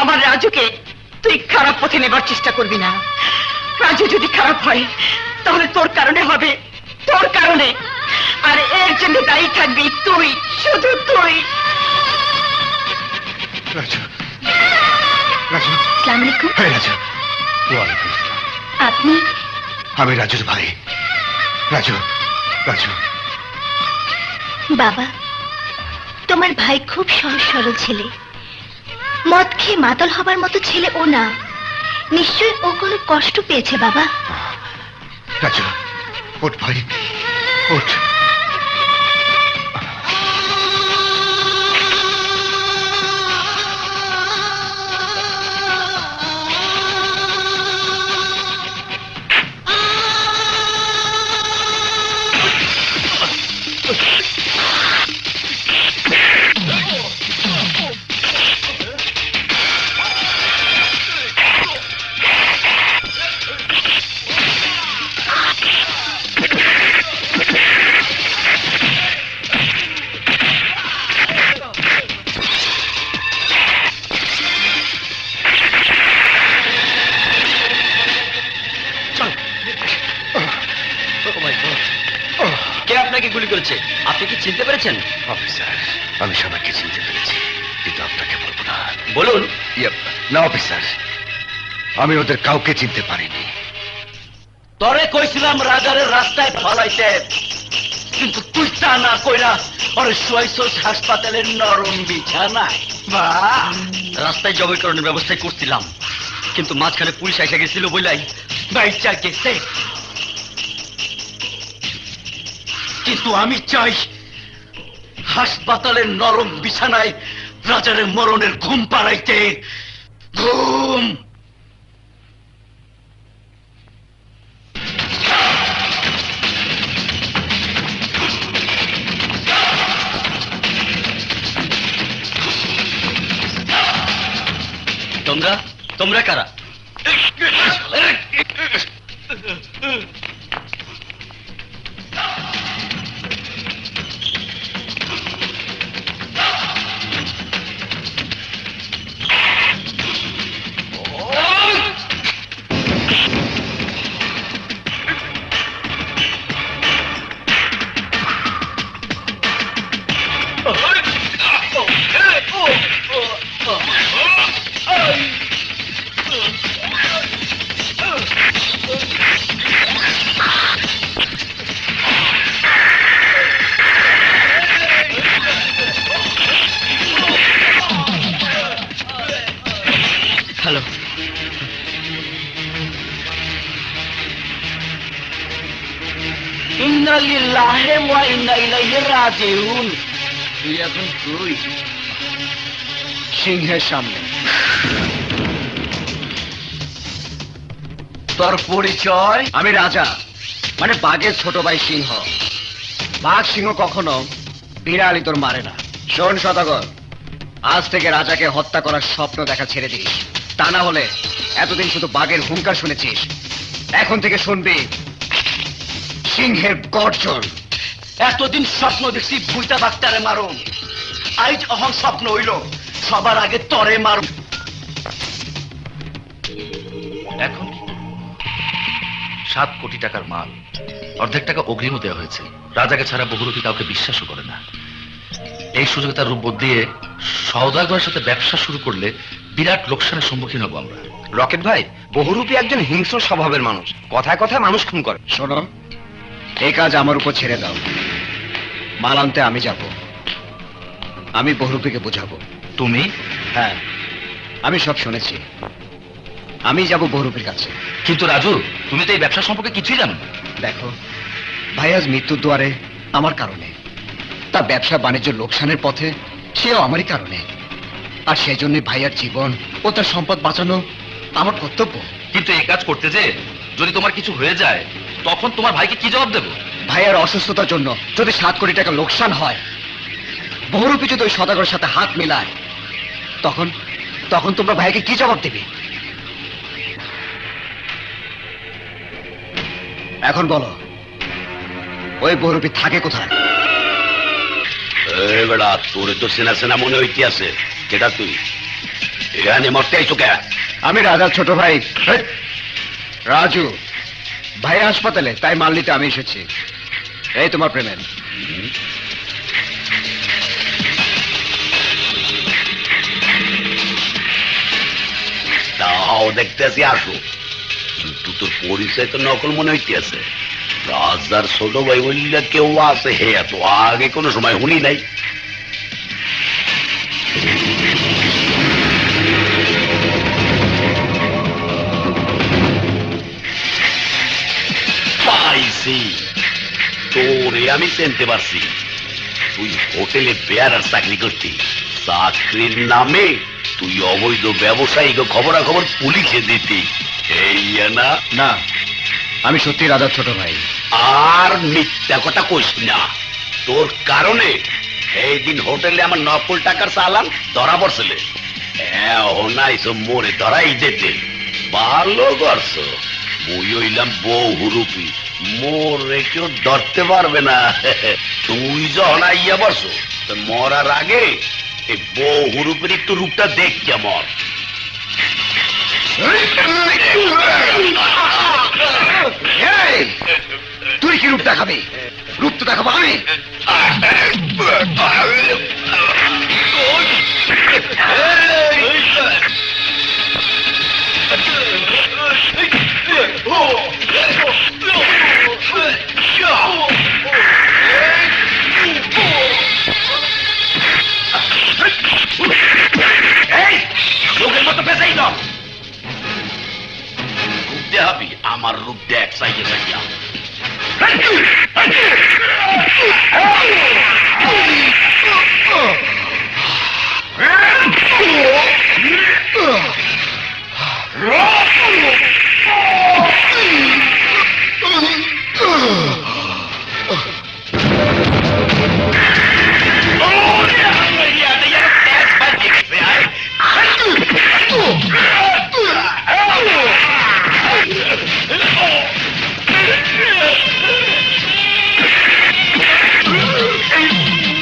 আমার রাজুকে তুই খারাপ পথে নেবার চেষ্টা করবি না। রাজু যদি খারাপ হয় তাহলে তোর কারণে হবে, তোর কারণে। আর এর জন্য দায়ী থাকবি তুই, শুধু তুই। রাজু, রাজু। আসসালামু আলাইকুম। হ্যাঁ রাজু। ওয়ালাইকুম আসসালাম। আপনি? আমি রাজুর ভাই। রাজু, রাজু। বাবা, তোমার ভাই খুব সহজ সরল ছেলে, মদ খেয়ে মাতাল হবার মতো ছেলে ও না। নিশ্চয়ই ও কোনো কষ্ট পেয়েছে বাবা। রাজু, ওঠ ভাই, ওঠ। কে আপনাকে গুলি করেছে আপনি কি চিনতে পেরেছেন? অফিসার, আমি সবাইকে চিনতে পেরেছি, কিন্তু আপনাকে বলবো না। বলুন। না অফিসার, আমি ওদের কাউকে চিনতে পারিনি। তরে কইছিলাম রাজারের রাস্তায় ফলাইতে, কিন্তু তুই তা না কইরা ওরে শুয়াইছস হাসপাতালের নরম বিছানায়। রাস্তায় জবরীকরণের ব্যবস্থাই করছিলাম, কিন্তু মাঝখানে পুলিশ এসে গেছিল বলাই বাইচা গেছে। কিন্তু আমি চাই হাসপাতালের নরম বিছানায় রাজারের মরণের ঘুম পাড়াইতে। ঘুম। তোমরা তোমরা কারা? হ্যালো। ইন্না লিল্লাহি ওয়া ইন্না ইলাইহি রাজিউন। তুই এখন তুই সিংহের সামনে। তোর পরিচয়? আমি রাজা, মানে বাঘের ছোট ভাই সিংহ। বাঘ সিংহ কখনো বিড়ালি তোর মারে না। শোন সদাগর, আজ থেকে রাজাকে হত্যা করার স্বপ্ন দেখা ছেড়ে দিস, তা না হলে এতদিন শুধু বাঘের হুঙ্কার শুনেছিস, এখন থেকে শুনবি সিংহের গর্জন। এতদিন স্বপ্ন দেখছি ভুইটা ডাক্তারে মারো, আজ অহন স্বপ্ন হইল সবার আগে তরে মারো। এখন 7 কোটি টাকার মাল, অর্ধেক টাকা অগ্রিমও দেওয়া হয়েছে। রাজাকে ছাড়া বহুরূপী কাউকে বিশ্বাসও করে না। এই সুযোগে তার রূপ বদলিয়ে সওদাগরের সাথে ব্যবসা শুরু করলে বিরাট লোকসানের সম্মুখীন হবো আমরা। রকেট ভাই, বহুরূপী একজন হিংস্র স্বভাবের মানুষ, কথায় কথায় মানুষ খুন করে। শোনো, এই কাজ আমার উপর ছেড়ে দাও। মাল আনতে আমি যাব, আমি বহুরূপীকে বোঝাবো। তুমি? হ্যাঁ, আমি সব শুনেছি, আমি যাব বহুরূপীর কাছে। কিন্তু রাজু, তুমি তো এই ব্যবসা সম্পর্কে কিছুই জানো না। দেখো ভাই, আজ মৃত্যুর দুয়ারে আমার কারণে, তার ব্যবসা বাণিজ্য লোকসানের পথে সেও আমারই কারণে, আর সেই জন্য ভাইয়ার জীবন ও তার সম্পদ বাঁচানো আমার কর্তব্য। কিন্তু এই কাজ করতে যে যদি তোমার কিছু হয়ে যায়, তখন তোমার ভাইকে কি জবাব দেবো? ভাইয়ার অসুস্থতার জন্য যদি 7 কোটি টাকা লোকসান হয়, বহুরূপী যদি ওই সদাগরের সাথে হাত মেলায়, তখন তখন তোমরা ভাইকে কি জবাব দেবে? এখন বলো, ওই বহুরূপী থাকে কোথায়? বেড়া, তোরে তো সেনা সেনা মনে হইতে আছে। কেটা তুই এখানে মরতে আইছো কে? আমি রাজার ছোট ভাই রাজু। ভাই হাসপাতালে, তাই মাল নিতে আমি এসেছি। এই তোমার পেমেন্ট। তাও দেখতেছি আসো, কিন্তু তোর পরিচয় তো নকল মনে হইতে আছে। রাজার ছোট ভাই বললে কেউ আছে, হে এত আগে কোনো সময় শুনি নাই। পাইছি, তোরে আমি চিনতে পারছি। তুই হোটেলে বেয়ারার চাকরি করতি, চাকরির নামে তুই অবৈধ ব্যবসায়ীকে খবরাখবর পুলিশে দিতি, এই না? না, আমি সত্যি রাজার ছোট ভাই। আর মিথ্যা কথা কইস না। তোর কারণে এই দিন হোটেলে আমার নকল টাকার চালান ধরা পড়ছিলে। নাইছো মোরে ধরাই যেতে। ভালো করছো, মুই হইলাম বহুরূপী, মোরে কেউ ধরতে পারবে না। তুই যখন আইয়া বসো, মরার আগে এই বহুরূপের একটু রূপটা দেখ কেমন। তুই কি রূপ দেখাবি? রূপ তো দেখাবো আমি। লোকের মতো পেছাই দাও। রূপ দেখাবি? আমার রূপ দেখ চাইয়া চাইয়া।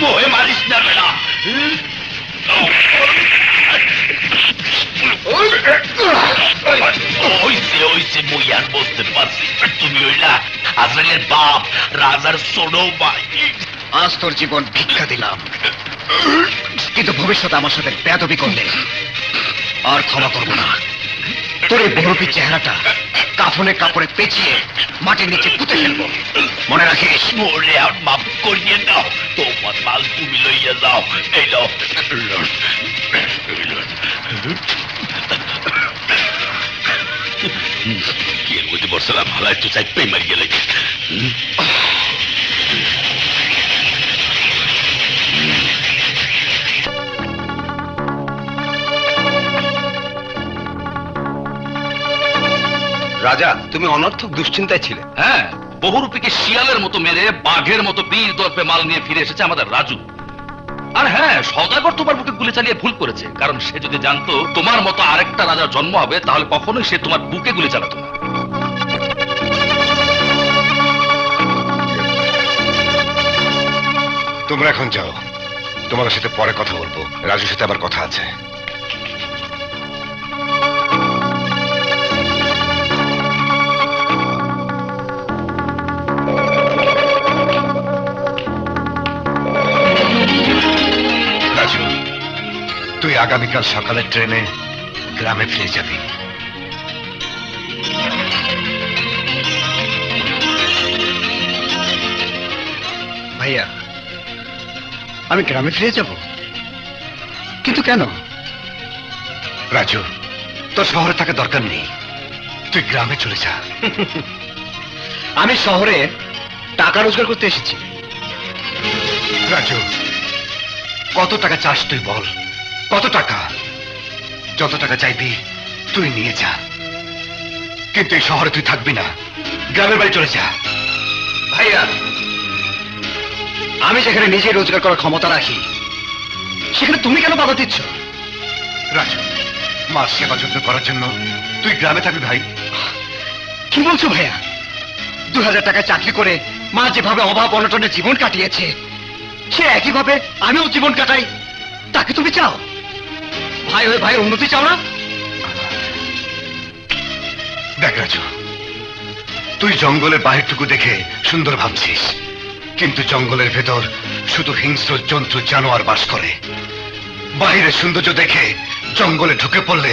মোহে মারিস না বেড়া। ওইসে মুই আর বলতে পারছি, তুমি ওইলা আজরাইলের বাপ, রাজার ছোট ভাই। আজ তোর জীবন ভিক্ষা দিলাম, কিন্তু ভবিষ্যতে আমার সাথে বেয়াদবি করলে আর ক্ষমা করব না। তোর এই বহুরূপীর চেহারাটা কাফনে কাপড়ে পেঁচিয়ে মাটির নিচে পুঁতে ফেলবো, মনে রাখিস। মোরে আর মাফ করিয়ে দাও, তোমার মাল তুমি লইয়া যাও। এই নাও। কি এর মধ্যে বর্ষালাম, ভালো একটু চাই পেয়ে মারি গেলে। রাজা, তুমি অনর্থক দুশ্চিন্তায় ছিলে। হ্যাঁ, বহুরূপীকে শিয়ালের মতো মেরে বাঘের মতো বীর দর্পে মাল নিয়ে ফিরে এসেছে আমাদের রাজু। আর হ্যাঁ, সওদাগর তোমার বুকে গুলি চালিয়ে ভুল করেছে, কারণ সে যদি জানতো তোমার মতো আরেকটা রাজার জন্ম হবে, তাহলে কখনোই সে তোমার বুকে গুলি চালাতো না। তোমরা এখন যাও, তোমাদের সাথে পরে কথা বলবো। রাজুর সাথে আবার কথা আছে। তুই আগামীকাল সকালের ট্রেনে গ্রামে ফিরে যাবি। ভাইয়া, আমি গ্রামে ফিরে যাব, কিন্তু কেন? রাজু, তোর শহরে থাকা দরকার নেই, তুই গ্রামে চলে যা। আমি শহরে টাকা রোজগার করতে এসেছি। রাজু, কত টাকা চাস তুই বল? কত টাকা? যত টাকা চাইবি তুই নিয়ে যা, কিন্তু এই শহরে তুই থাকবি না, গ্রামের বাড়ি চলে যা। ভাইয়া, আমি যেখানে নিজে রোজগার করার ক্ষমতা রাখি, সেখানে তুমি কেন বাধা দিচ্ছ? রাজু, মার সেবা যত্ন করার জন্য তুই গ্রামে থাকবি ভাই। কি বলছো ভাইয়া? 2000 টাকা চাকরি করে মা যেভাবে অভাব অনটনে জীবন কাটিয়েছে, সে একইভাবে আমিও জীবন কাটাই, তাকে তুমি চাও? ভাই হয়ে ভাইয়ের উন্নতি চাও না? দেখ রাজু, তুই জঙ্গলের বাহিরটুকু দেখে সুন্দর ভাবছিস, কিন্তু জঙ্গলের ভেতর শুধু হিংস্র জন্তু জানোয়ার বাস করে। বাহিরের সৌন্দর্য দেখে জঙ্গলে ঢুকে পড়লে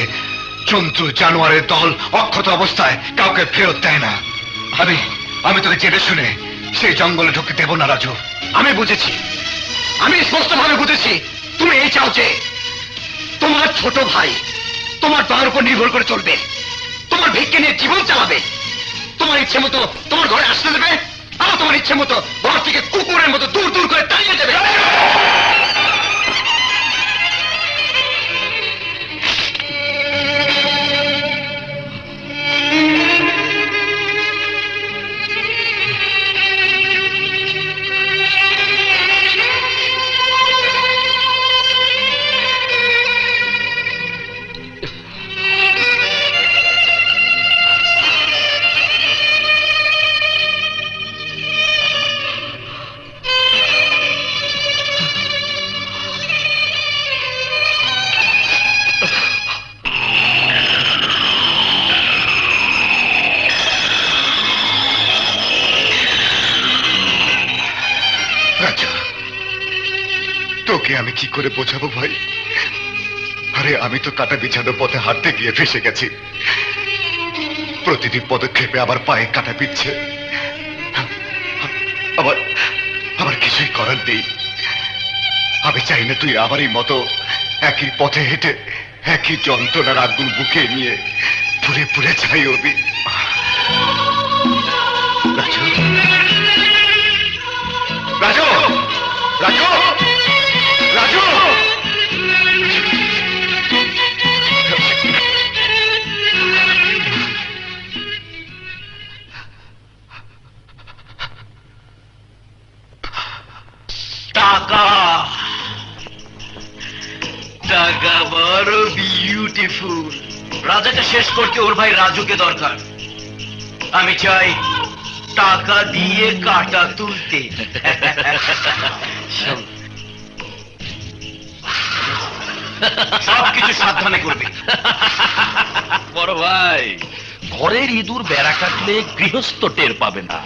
জন্তু জানোয়ারের দল অক্ষত অবস্থায় কাউকে ফেরত দেয় না। আমি তোকে জেনে শুনে সেই জঙ্গলে ঢুকতে দেব না রাজু। আমি বুঝেছি, আমি স্পষ্টভাবে বুঝেছি, তুমি এই চাও যে তোমার ছোট ভাই তোমার দয়ার উপর নির্ভর করে চলবে, তোমার ভিক্ষে নিয়ে জীবন চালাবে, তোমার ইচ্ছে মতো তোমার ঘরে আসতে দেবে, আর তোমার ইচ্ছে মতো ঘর থেকে কুকুরের মতো দূর দূর করে তাড়িয়ে দেবে। রাজু, তোকে আমি কি করে বোঝাবো ভাই? আরে আমি তো কাটা বিছানো পথে হাঁটতে গিয়ে ফেসে গেছি, প্রতিটি পদক্ষেপে আমার পায়ে কাটা বিচ্ছে, আমার কিছুই করার নেই। আমি চাই না তুই আমারই মতো একই পথে হেঁটে একই যন্ত্রণার আগুন বুকে নিয়ে পুড়ে পুড়ে ছাই হবি। রাজু, রাজু, রাজু, রাজু, টাকা টাকা বড় বিউটিফুল। রাজাকে শেষ করতে ওর ভাই রাজুকে দরকার। আমি চাই টাকা দিয়ে কাটা তুলতে। সবকিছু সাবধানে করবে। বড় ভাই, ঘরের ইঁদুর বেড়া কাটলে গৃহস্থ টের পাবে না,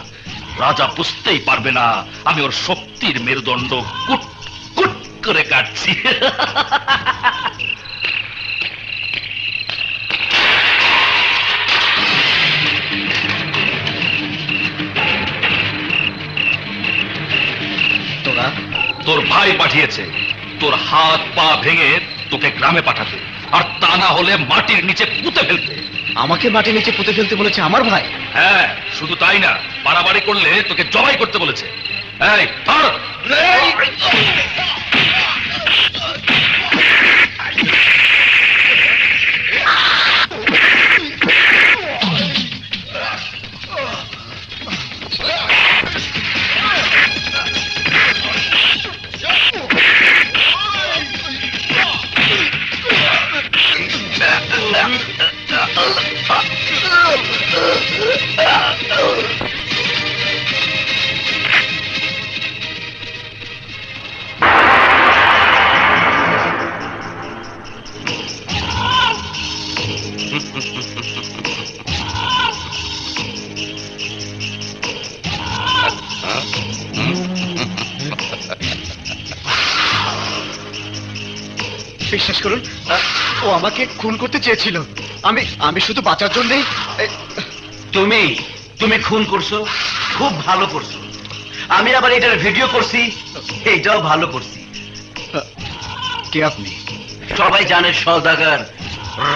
রাজা বুঝতেই পারবে না আমি ওর শক্তির মেরুদণ্ড কুট কুট করে কাটছি। তোর ভাই পাঠিয়েছে তোর হাত পা ভেঙে তোকে গ্রামে পাঠাতে, আর তা না হলে মাটির নিচে পুঁতে ফেলতে। আমাকে মাটির নিচে পুঁতে ফেলতে বলেছে আমার ভাই? হ্যাঁ, শুধু তাই না, বাড়াবাড়ি করলে তোকে জবাই করতে বলেছে। এই ধর। বিশ্বাস করুন, ও আমাকে খুন করতে চেয়েছিল। আমি শুধু বাঁচার জন্যই। তুমি খুন করছো, খুব ভালো করছো। আমি আবার এটার ভিডিও করছি, এইটাও ভালো করছি। কে আপনি? সবাই জানে সওদাগর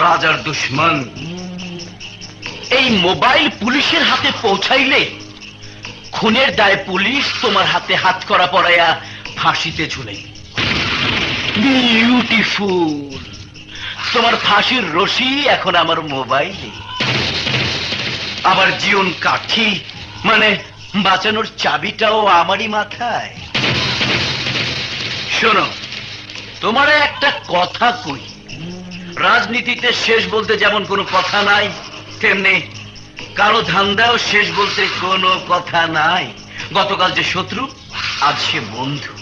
রাজার দুশ্মন। এই মোবাইল পুলিশের হাতে পৌঁছাইলে খুনের দায়ে পুলিশ তোমার হাতে হাত করা পড়াইয়া ফাঁসিতে ঝুলে। বিউটিফুল। তোমার ফাঁসির রশি এখন আমার মোবাইলে। আবার জীবন কাঠি মানে বাঁচানোর চাবিটাও আমারই মাথায়। শোনো, তোমার একটা কথা কই, রাজনীতিতে শেষ বলতে যেমন কোনো কথা নাই, তেমনি কারো ধান্দাও শেষ বলতে কোনো কথা নাই। গতকাল যে শত্রু, আজ সে বন্ধু।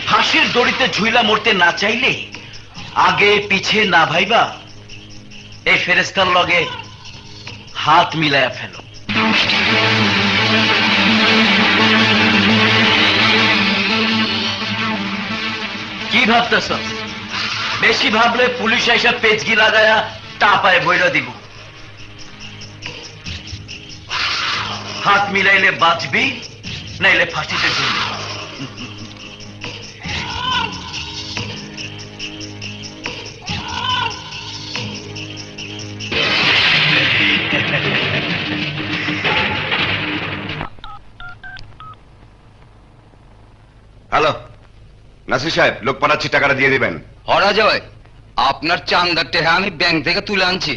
ফাঁসির দড়িতে ঝুইলা মরতে না চাইলে আগে পিছে না ভাইবা এই ফেরেস্তার লগে হাত মিলায়া ফেলো। কি ভাবতেছ? বেশি ভাবলে পুলিশ এসে পেচকি লাগায়া টাপায় বইরা দিব। হাত মিলাইলে বাঁচবি, নাইলে ফাঁসিতে ঝুলবি। হ্যালো নাসির সাহেব, লোক পাঠাচ্ছি, টাকাটা দিয়ে দিবেন। হরা যায় আপনার চান্দার টাকা আমি ব্যাংক থেকে তুলে আনছি,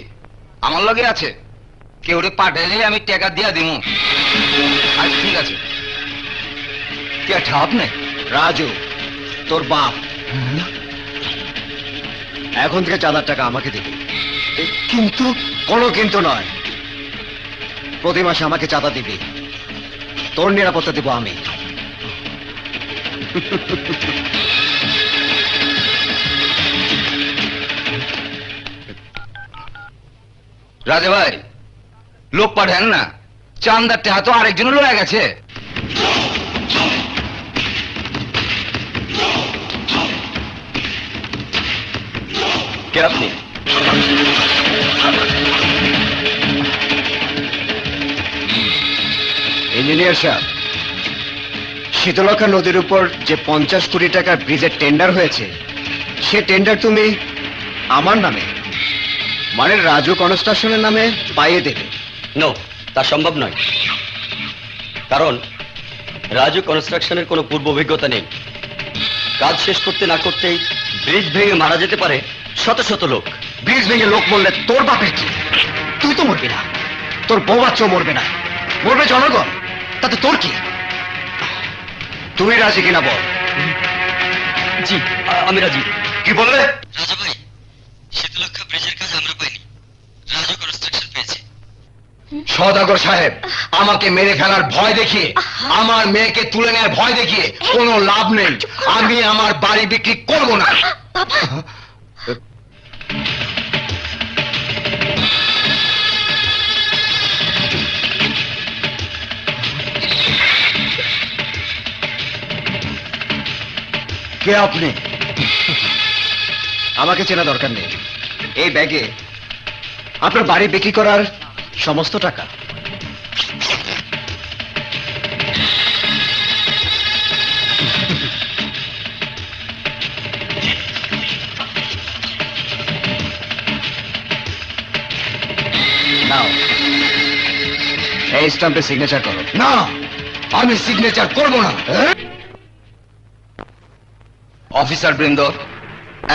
আমার লগে আছে। কেউ পাঠাইলে আমি টাকা দিয়া দিব। আচ্ছা ঠিক আছে। কে আপনি? রাজু, তোর বাপ। এখন থেকে চাঁদার টাকা আমাকে দিবি। কিন্তু কোনো কিন্তু নয়, প্রতি মাসে আমাকে চাঁদা দিবি। তোর নিরাপত্তা দিব আমি। রাজা ভাই, লোক পাঠান না, চান্দার টাকা তো আরেকজন লয়ে গেছে। কে আপনি? ইঞ্জিনিয়ার সাহেব, শীতলক্ষা নদীর উপর যে 50 কোটি টাকার ব্রিজের টেন্ডার হয়েছে, সে টেন্ডার তুমি আমার নামে মানে রাজু কনস্ট্রাকশনের নামে পাইয়ে দেবে। নো, তা সম্ভব নয়। কারণ রাজু কনস্ট্রাকশনের কোনো পূর্ব অভিজ্ঞতা নেই। কাজ শেষ করতে না করতেই ব্রিজ ভেঙে মারা যেতে পারে শত শত লোক। ব্রিজ ভেঙে লোক মরলে তোর বাপের কি? তুই তো মরবি না, তোর বউ বাচ্চাও মরবে না, মরবে জনগণ। তাতে তোর কি? তুমি রাজি কিনা বল। জি, আমি রাজি। কি বললে? রাজা ভাই, শীতলক্ষা ব্রিজের কাজ আমরা পাইনি, রাজু কনস্ট্রাকশন পেয়েছে। সওদাগর সাহেব, আমাকে মেরে ফেলার ভয় দেখিয়ে, আমার মেয়েকে তুলে নেওয়ার ভয় দেখিয়ে কোনো লাভ নেই। আমি আমার বাড়ি বিক্রি করব না। কে আপনি? আমাকে চেনা দরকার নেই। এই ব্যাগে আপনার বাড়ি বিক্রি করার সমস্ত টাকা। নাও, এই স্ট্যাম্পে সিগনেচার করো। না, আমি সিগনেচার করব না। অফিসার বৃন্দ,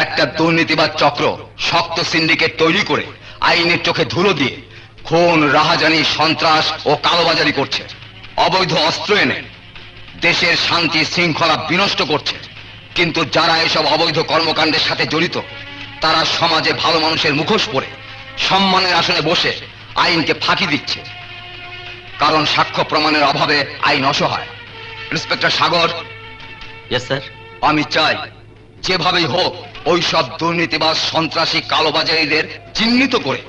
একটা দুর্নীতিবাদ চক্র শক্ত সিন্ডিকেট তৈরি করে আইনের চোখে ধুলো দিয়ে খুন, রাহাজানি, সন্ত্রাস ও কালোবাজারি করছে। অবৈধ অস্ত্র এনে দেশের শান্তি শৃঙ্খলা বিনষ্ট করছে। কিন্তু যারা এসব অবৈধ কর্মকাণ্ডের সাথে জড়িত, তারা সমাজে ভালো মানুষের মুখোশ পরে সম্মানের আসনে বসে আইনকে ফাঁকি দিচ্ছে। কারণ সাক্ষ্য প্রমাণের অভাবে আইন অসহায়। ইন্সপেক্টর সাগর, ইয়েস স্যার। আমি চাই যেভাবেই হোক ওই সব দুর্নীতিবাজ, সন্ত্রাসী, কালোবাজারিদের চিহ্নিত করে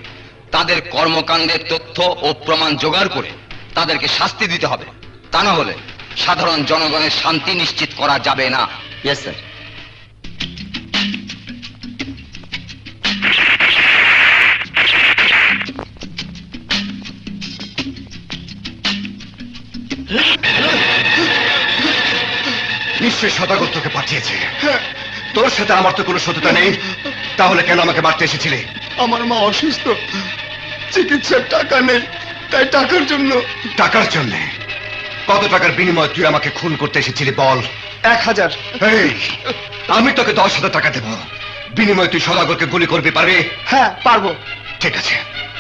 তাদের কর্মকাণ্ডের তথ্য ও প্রমাণ জোগাড় করে তাদেরকে শাস্তি দিতে হবে। তা না হলে সাধারণ জনগণের শান্তি নিশ্চিত করা যাবে না। Yes sir. নিশ্চয়ই সদাগর তোকে পাঠিয়েছে। তোর সাথে আমার তো কোনো শত্রুতা নেই, তাহলে কেন আমাকে মারতে এসেছিলি? আমার মা অসুস্থ, চিকিৎসার টাকা নেই, তাই টাকার জন্য। টাকার জন্য? কত টাকার বিনিময়ে তুই আমাকে খুন করতে এসেছিলি বল? 1000। এই, আমি তোকে 10,000 টাকা দেব, বিনিময়ে তুই সদাগরকে গুলি করবি, পারবি? হ্যাঁ পারবো। ঠিক আছে,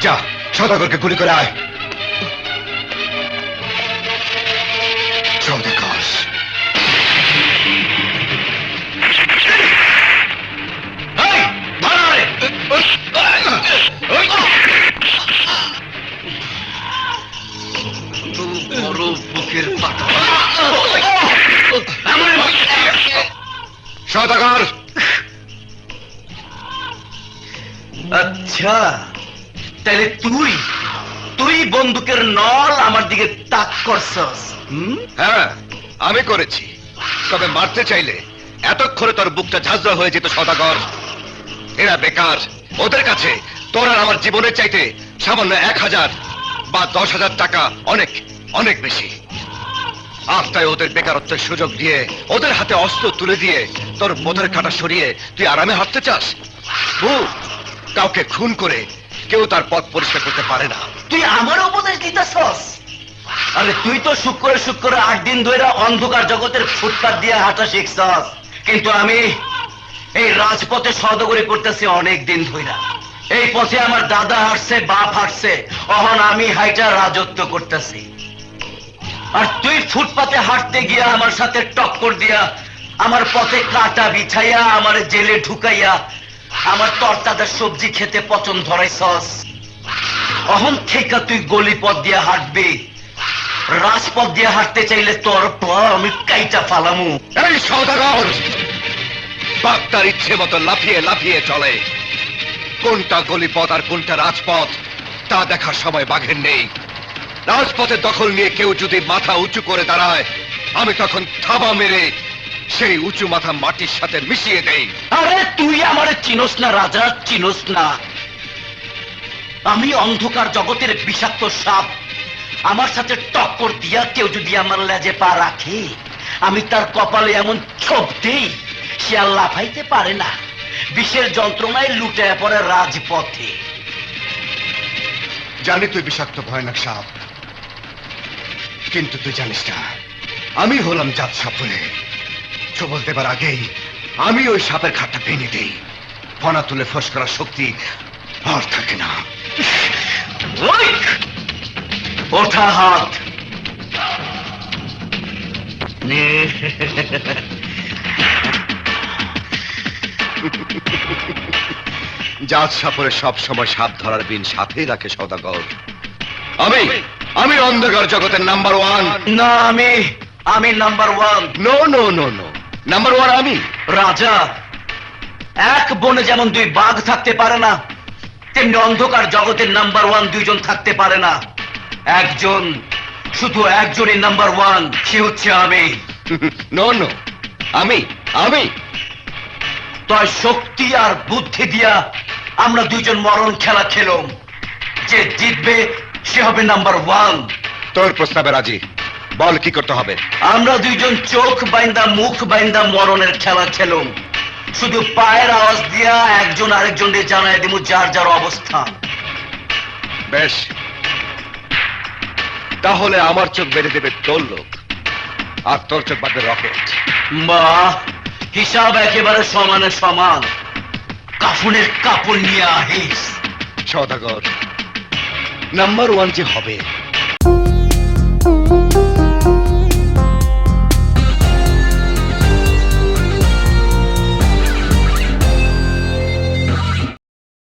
যা সদাগরকে গুলি করে আয়। সদাগর, বড় বুকের পাতা। সদাগর। আচ্ছা, তাহলে তুই তুই বন্দুকের নল আমার দিকে তাক করছস? হ্যাঁ, আমি করেছি। তবে মারতে চাইলে এতক্ষণে তোর বুকটা ঝাঁঝরা হয়ে যেত সদাগর। এরা বেকার, ওদের কাছে তোর আর আমার জীবনের চাইতে সামান্য 1000 বা 10,000 টাকা অনেক অনেক বেশি। আর তাই ওদের বেকারত্বের সুযোগ দিয়ে, ওদের হাতে অস্ত্র তুলে দিয়ে তোর বোধের কাঁটা সরিয়ে তুই আরামে হাঁটতে চাস? কাউকে খুন করে কেউ তার পথ পরিষ্কার করতে পারে না। তুই আমার উপদেশ দিতেছস? আরে তুই তো শুক্রে শুক্রে 8 দিন ধরে অন্ধকার জগতের ফুটপাত দিয়ে হাঁটা শিখছস, কিন্তু আমি এই রাজপথে সদাগরি করতেছি অনেক দিন ধরে। এই পথে আমার দাদা হাঁটছে, বাপ হাঁটছে, অহন আমি হাইটা রাজত্ব করতেছি। আর তুই ফুটপাতে হাঁটতে গিয়া আমার সাথে টক্কর দিয়া আমার পথে কাটা বিছাইয়া আমার জেলে ঢুকাইয়া আমার তরতাজা সবজি খেতে পছন্দ ধরাইছস। অহন থেকে তুই গলি পথ দিয়ে হাঁটবি, রাজপথ দিয়ে হাঁটতে চাইলে তোর পর আমি কাইটা ফালামু। এই সওদাগর, বাঘ তার ইচ্ছে মতো লাফিয়ে লাফিয়ে চলে। কোনটা গলিপথ আর কোনটা রাজপথ তা দেখার সময় বাঘের নেই। রাজপথের দখল নিয়ে কেউ যদি মাথা উঁচু করে দাঁড়ায়, আমি তখন থাবা মেরে সেই উঁচু মাথা মাটির সাথে মিশিয়ে দেই। আরে তুই আমারে চিনোস না রাজা, চিনোস না। আমি অন্ধকার জগতের বিষাক্ত সাপ। আমার সাথে টক্কর দিয়া কেউ যদি আমার লেজে পা রাখে, আমি তার কপালে এমন ছোপ দেই সে আর লাফাইতে পারে না। বিষের যন্ত্রণায় লুটে পড়ে রাজপথে। জানি তুই বিষাক্ত ভয়ানক সাপ, কিন্তু তুই জানিস না আমি হলাম জাত সাপ বলে। ছবল দেবার আগেই আমি ওই সাপের খাটটা ভেঙে দেই। ফনা তুলে ফস করার শক্তি আর থাকে না। ওঠা হাত। জাত সাপরে সব সময় সাপ ধরার বিন সাথেই রাখে সওদাগর। আমি অন্ধকার জগতের নাম্বার 1। না, আমি number 1। No no no no, number 1 আমি। রাজা, এক বনে যেমন 2 বাঘ থাকতে পারে না, তেমনি অন্ধকার জগতের নাম্বার 1 2জন থাকতে পারে না। একজন, শুধু একজনই নাম্বার 1, সে হচ্ছে আমি। নো নো, আমি তাই শক্তি আর বুদ্ধি দিয়া আমরা 2জন মরণ খেলা খেলুম। যে জিতবে সে হবে নাম্বার 1। তোর প্রস্তাবে রাজি, বল কি করতে হবে? আমরা 2জন চোখ বাইন্দা মুখ বাইন্দা মরণের খেলা খেলুম। শুধু পায়ের আওয়াজ দিয়া একজন আরেকজনকে জানাই দিব যার যার অবস্থান। বেশ, তাহলে আমার চোখ বেড়ে দেবে তোর লোক, আর তোর চোখ বাঁধবে রকেট। বাহ, হিসাব একেবারে সমানে সমান। কাফনের কাপড় নিয়ে আহিস। সওদাগর, নাম্বার 1 যে হবে